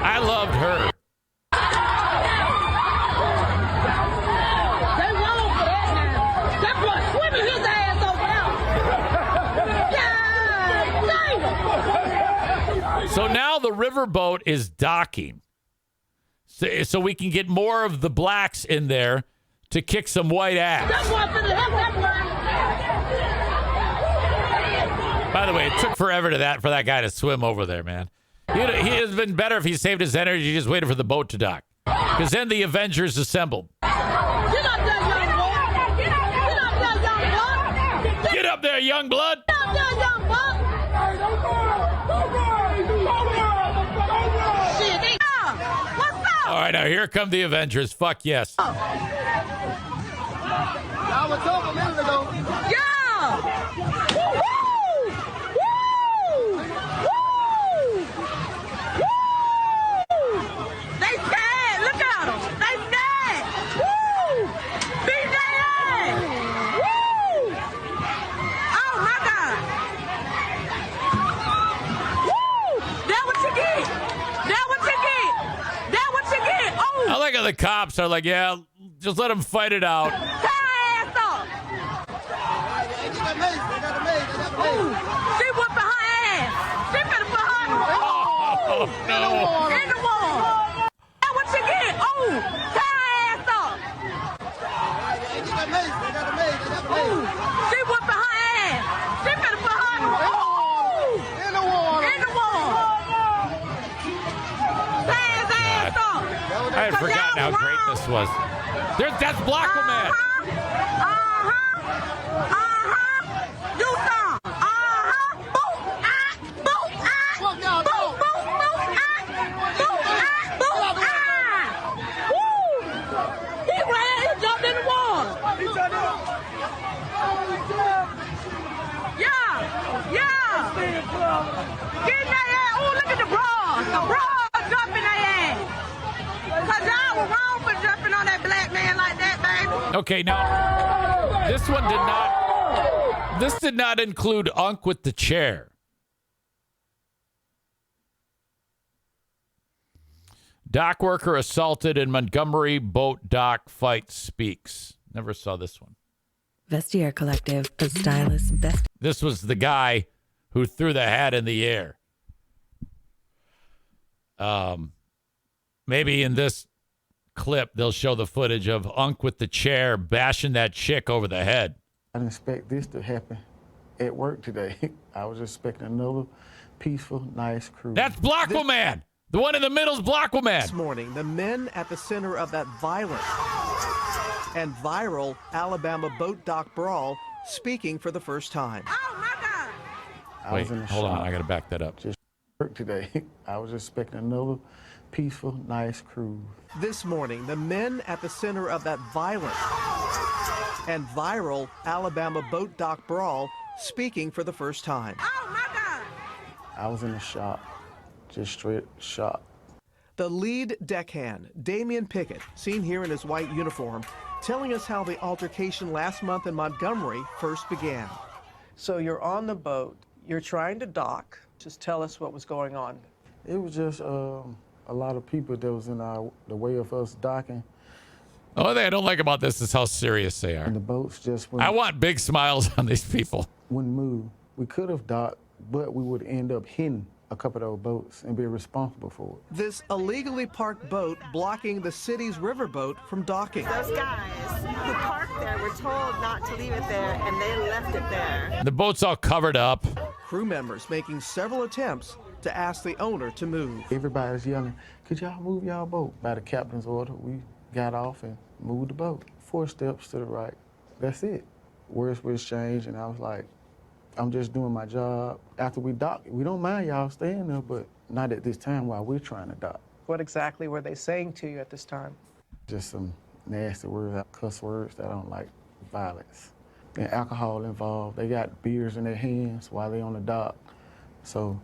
I loved her. So now the riverboat is docking. So we can get more of the blacks in there to kick some white ass. That boy finna help that boy. By the way, it took forever for that guy to swim over there, man. He has been better if he saved his energy, just waited for the boat to dock. Because then the Avengers assembled. Get up there, young boy. Get up there, young blood. Get up there, young blood. Get up there, young blood. Shit, what's up? All right, now here come the Avengers. Fuck yes. I was told a minute ago. Yeah. Woo! Woo! Woo! They scared. Look at them. They scared. Woo! Beat their ass. Woo! Oh my God. Woo! That what you get. That what you get. That what you get. Oh. I like how the cops are like, yeah, just let them fight it out. She whooping her ass. She finna put her in the wall. Oh, no. In the wall. That's what you get. Oh, tie her ass up. She whooping her ass. She finna put her in the wall. In the wall. In the wall. Tie his ass up. I had forgotten how great this was. That's Blockoman. Okay, now this did not include Unc with the chair. Dock worker assaulted in Montgomery boat dock fight speaks. Never saw this one. Vestiaire Collective, a stylist best. This was the guy who threw the hat in the air. Maybe in this clip they'll show the footage of Unc with the chair bashing that chick over the head. I didn't expect this to happen at work today. I was expecting another peaceful, nice cruise. That's Blockoman. The one in the middle is Blockoman. This morning, the men at the center of that violent and viral Alabama boat dock brawl speaking for the first time. Oh my God! Wait, hold on. I got to back that up. Just work today. I was expecting another peaceful, nice cruise. This morning, the men at the center of that violent and viral Alabama boat dock brawl speaking for the first time. Oh my God! I was in a shock, just straight shock. The lead deckhand, Damian Pickett, seen here in his white uniform, telling us how the altercation last month in Montgomery first began. So you're on the boat, you're trying to dock. Just tell us what was going on. It was just a lot of people that was in the way of us docking. The only thing I don't like about this is how serious they are. And the boats just went. I want big smiles on these people. Wouldn't move. We could have docked, but we would end up hitting a couple of those boats and be responsible for it. This illegally parked boat blocking the city's riverboat from docking. Those guys who parked there were told not to leave it there, and they left it there. The boat's all covered up. Crew members making several attempts to ask the owner to move. Everybody's yelling, could y'all move y'all boat? By the captain's order, we got off and moved the boat. 4 steps to the right. That's it. Words were exchanged, and I was like, I'm just doing my job. After we dock, we don't mind y'all staying there, but not at this time while we're trying to dock. What exactly were they saying to you at this time? Just some nasty words, cuss words that I don't like, violence. And alcohol involved. They got beers in their hands while they on the dock. So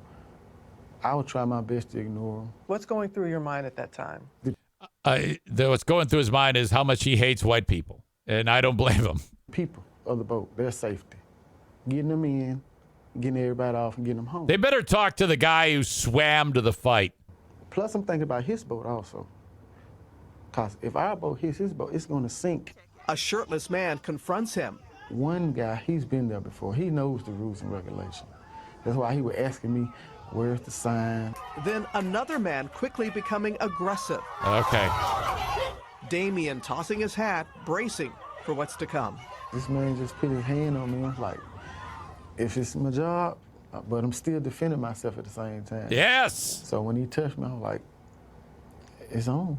I would try my best to ignore them. What's going through your mind at that time? What's going through his mind is how much he hates white people, and I don't blame him. People of the boat, their safety. Getting them in, getting everybody off, and getting them home. They better talk to the guy who swam to the fight. Plus, I'm thinking about his boat also. Because if our boat hits his boat, it's going to sink. A shirtless man confronts him. One guy, he's been there before. He knows the rules and regulations. That's why he was asking me, where's the sign? Then another man quickly becoming aggressive. Okay. Damien tossing his hat, bracing for what's to come. This man just put his hand on me. I was like, if it's my job, but I'm still defending myself at the same time. Yes. So when he touched me, I was like, it's on.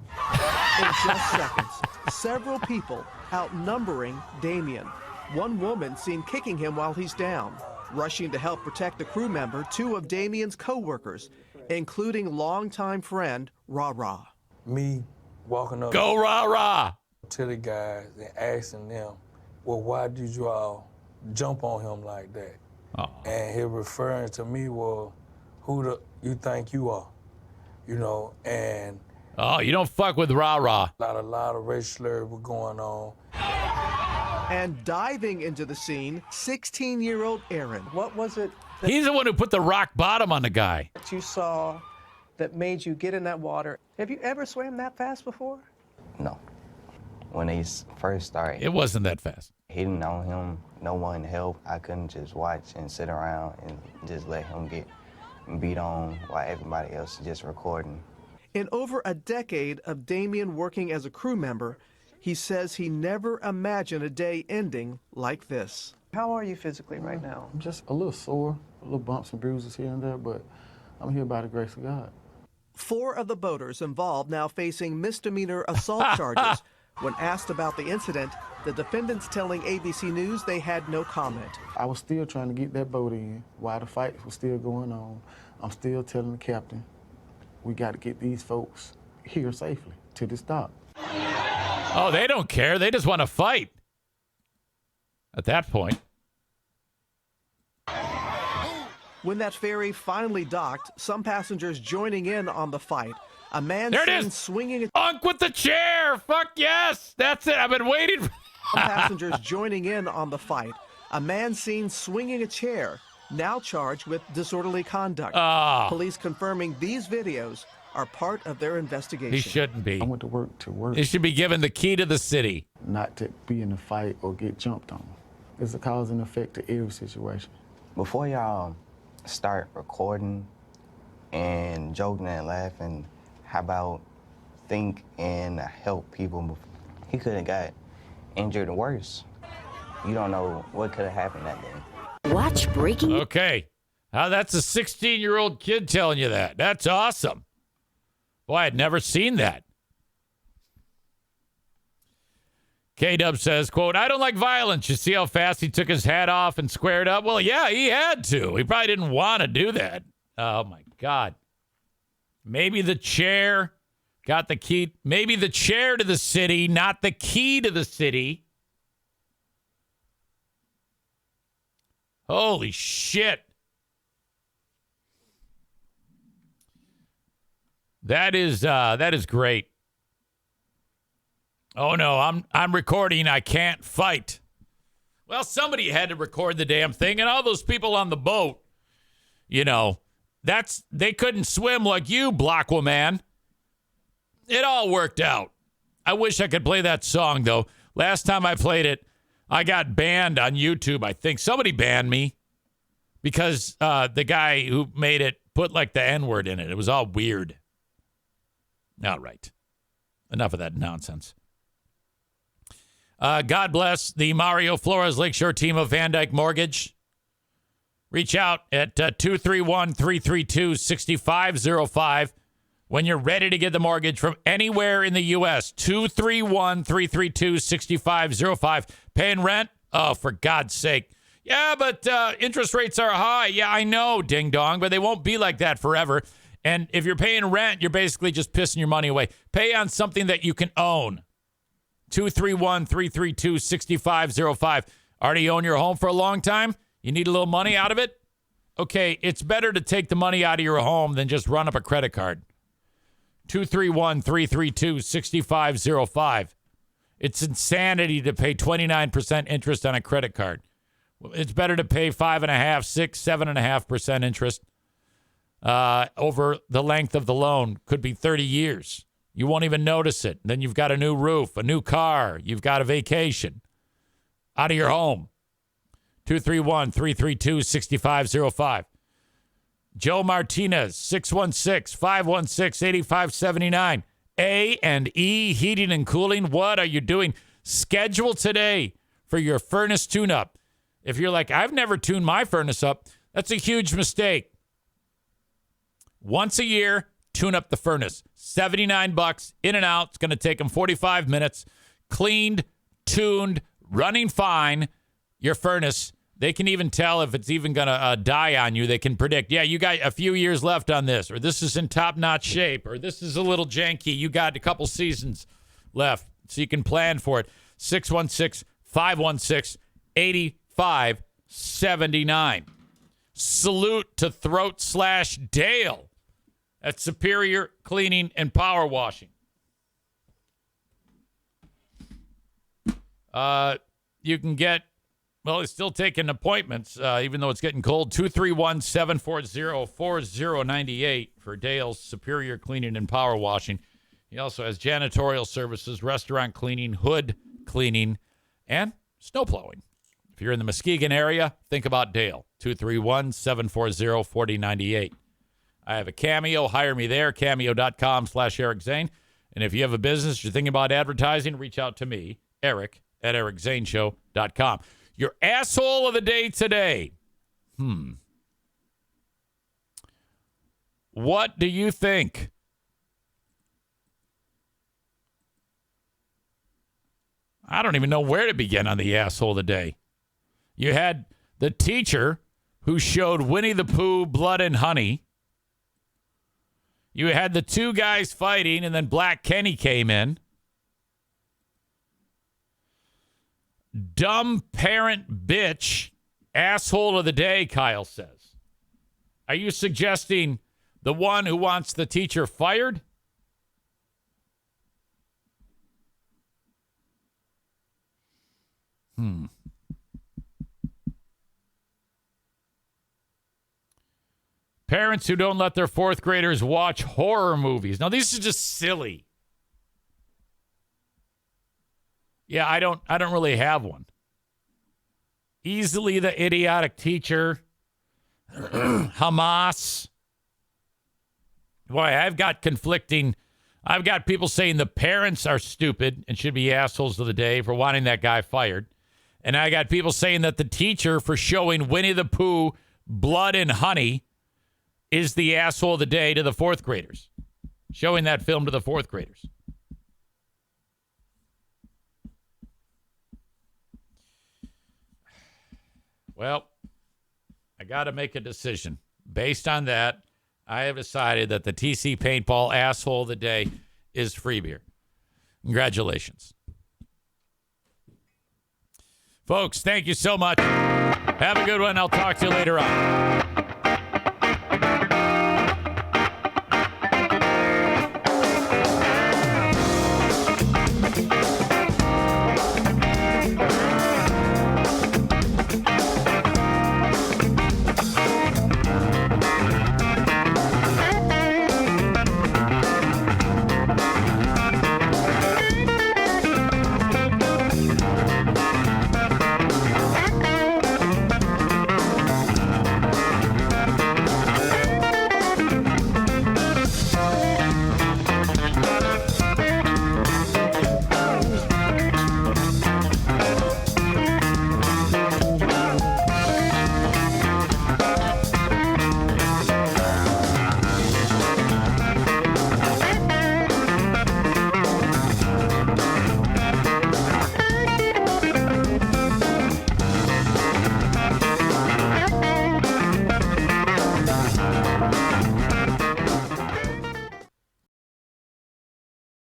In just seconds, several people outnumbering Damien. One woman seen kicking him while he's down. Rushing to help protect the crew member, two of Damien's co-workers, including longtime friend Ra Ra. Me walking up Go Ra Ra to the guys and asking them, well, why did you all jump on him like that? Oh. And he referring to me, well, who do you think you are? You know, and oh, you don't fuck with Ra Ra. A lot of racial slurs were going on. And diving into the scene, 16-year-old Aaron. What was it He's the one who put the rock bottom on the guy. that you saw that made you get in that water? Have you ever swam that fast before? No. When they first started, It wasn't that fast. he didn't know him, no one help. I couldn't just watch and sit around and just let him get beat on while everybody else is just recording. In over a decade of Damien working as a crew member, he says he never imagined a day ending like this. How are you physically right now? I'm just a little sore, a little bumps and bruises here and there, but I'm here by the grace of God. 4 of the boaters involved now facing misdemeanor assault charges. When asked about the incident, the defendants telling ABC News they had no comment. I was still trying to get that boat in while the fight was still going on. I'm still telling the captain, we got to get these folks here safely to this dock. Oh, they don't care. They just want to fight. At that point. When that ferry finally docked, some passengers joining in on the fight. A man There it seen is. swinging a Unk with the chair. Fuck yes. That's it. I've been waiting. Some passengers joining in on the fight. A man seen swinging a chair, now charged with disorderly conduct. Police confirming these videos are part of their investigation. He shouldn't be. I went to work. He should be given the key to the city. Not to be in a fight or get jumped on. It's a cause and effect to every situation. Before y'all start recording and joking and laughing, how about think and help people? He could have got injured worse. You don't know what could have happened that day. Watch Breaking. Okay. That's a 16-year-old kid telling you that. That's awesome. Boy, I'd never seen that. K-Dub says, quote, I don't like violence. You see how fast he took his hat off and squared up? Well, yeah, he had to. He probably didn't want to do that. Oh, my God. Maybe the chair got the key. Maybe the chair to the city, not the key to the city. Holy shit. That is great. Oh no, I'm recording. I can't fight. Well, somebody had to record the damn thing, and all those people on the boat, you know, they couldn't swim like you, Blockwoman. It all worked out. I wish I could play that song though. Last time I played it, I got banned on YouTube. I think somebody banned me because the guy who made it put like the N-word in it. It was all weird. All right. Enough of that nonsense. God bless the Mario Flores Lakeshore team of Van Dyke Mortgage. Reach out at 231-332-6505 when you're ready to get the mortgage from anywhere in the U.S. 231-332-6505. Paying rent? Oh, for God's sake. Yeah, but interest rates are high. Yeah, I know, ding dong, but they won't be like that forever. And if you're paying rent, you're basically just pissing your money away. Pay on something that you can own. 231-332-6505. Already own your home for a long time? You need a little money out of it? Okay, it's better to take the money out of your home than just run up a credit card. 231-332-6505. It's insanity to pay 29% interest on a credit card. It's better to pay 5.5%, 6, 7.5% interest over the length of the loan. Could be 30 years. You won't even notice it. Then you've got a new roof, a new car. You've got a vacation out of your home. 231-332-6505. Joe Martinez, 616-516-8579. A&E Heating and Cooling. What are you doing? Schedule today for your furnace tune-up. If you're like, I've never tuned my furnace up, that's a huge mistake. Once a year, tune up the furnace. $79 in and out. It's going to take them 45 minutes. Cleaned, tuned, running fine. Your furnace, they can even tell if it's even going to die on you. They can predict, yeah, you got a few years left on this, or this is in top-notch shape, or this is a little janky. You got a couple seasons left, so you can plan for it. 616-516-8579. Salute to Throat/Dale at Superior Cleaning and Power Washing. You can get, well, it's still taking appointments, even though it's getting cold. 231-740-4098 for Dale's Superior Cleaning and Power Washing. He also has janitorial services, restaurant cleaning, hood cleaning, and snow plowing. If you're in the Muskegon area, think about Dale. 231-740-4098. I have a Cameo. Hire me there. Cameo.com/Eric Zane. And if you have a business you're thinking about advertising, reach out to me, Eric, at ericzaneshow.com. Your asshole of the day today. What do you think? I don't even know where to begin on the asshole of the day. You had the teacher who showed Winnie the Pooh blood and honey. You had the two guys fighting, and then Black Kenney came in. Dumb parent bitch, asshole of the day, Kyle says. Are you suggesting the one who wants the teacher fired? Parents who don't let their fourth graders watch horror movies. Now, these are just silly. Yeah, I don't really have one. Easily the idiotic teacher. Hamas. Boy, I've got people saying the parents are stupid and should be assholes of the day for wanting that guy fired. And I got people saying that the teacher for showing Winnie the Pooh blood and honey is the asshole of the day to the fourth graders. Showing that film to the fourth graders. Well, I got to make a decision. Based on that, I have decided that the TC Paintball asshole of the day is free beer. Congratulations. Folks, thank you so much. Have a good one. I'll talk to you later on.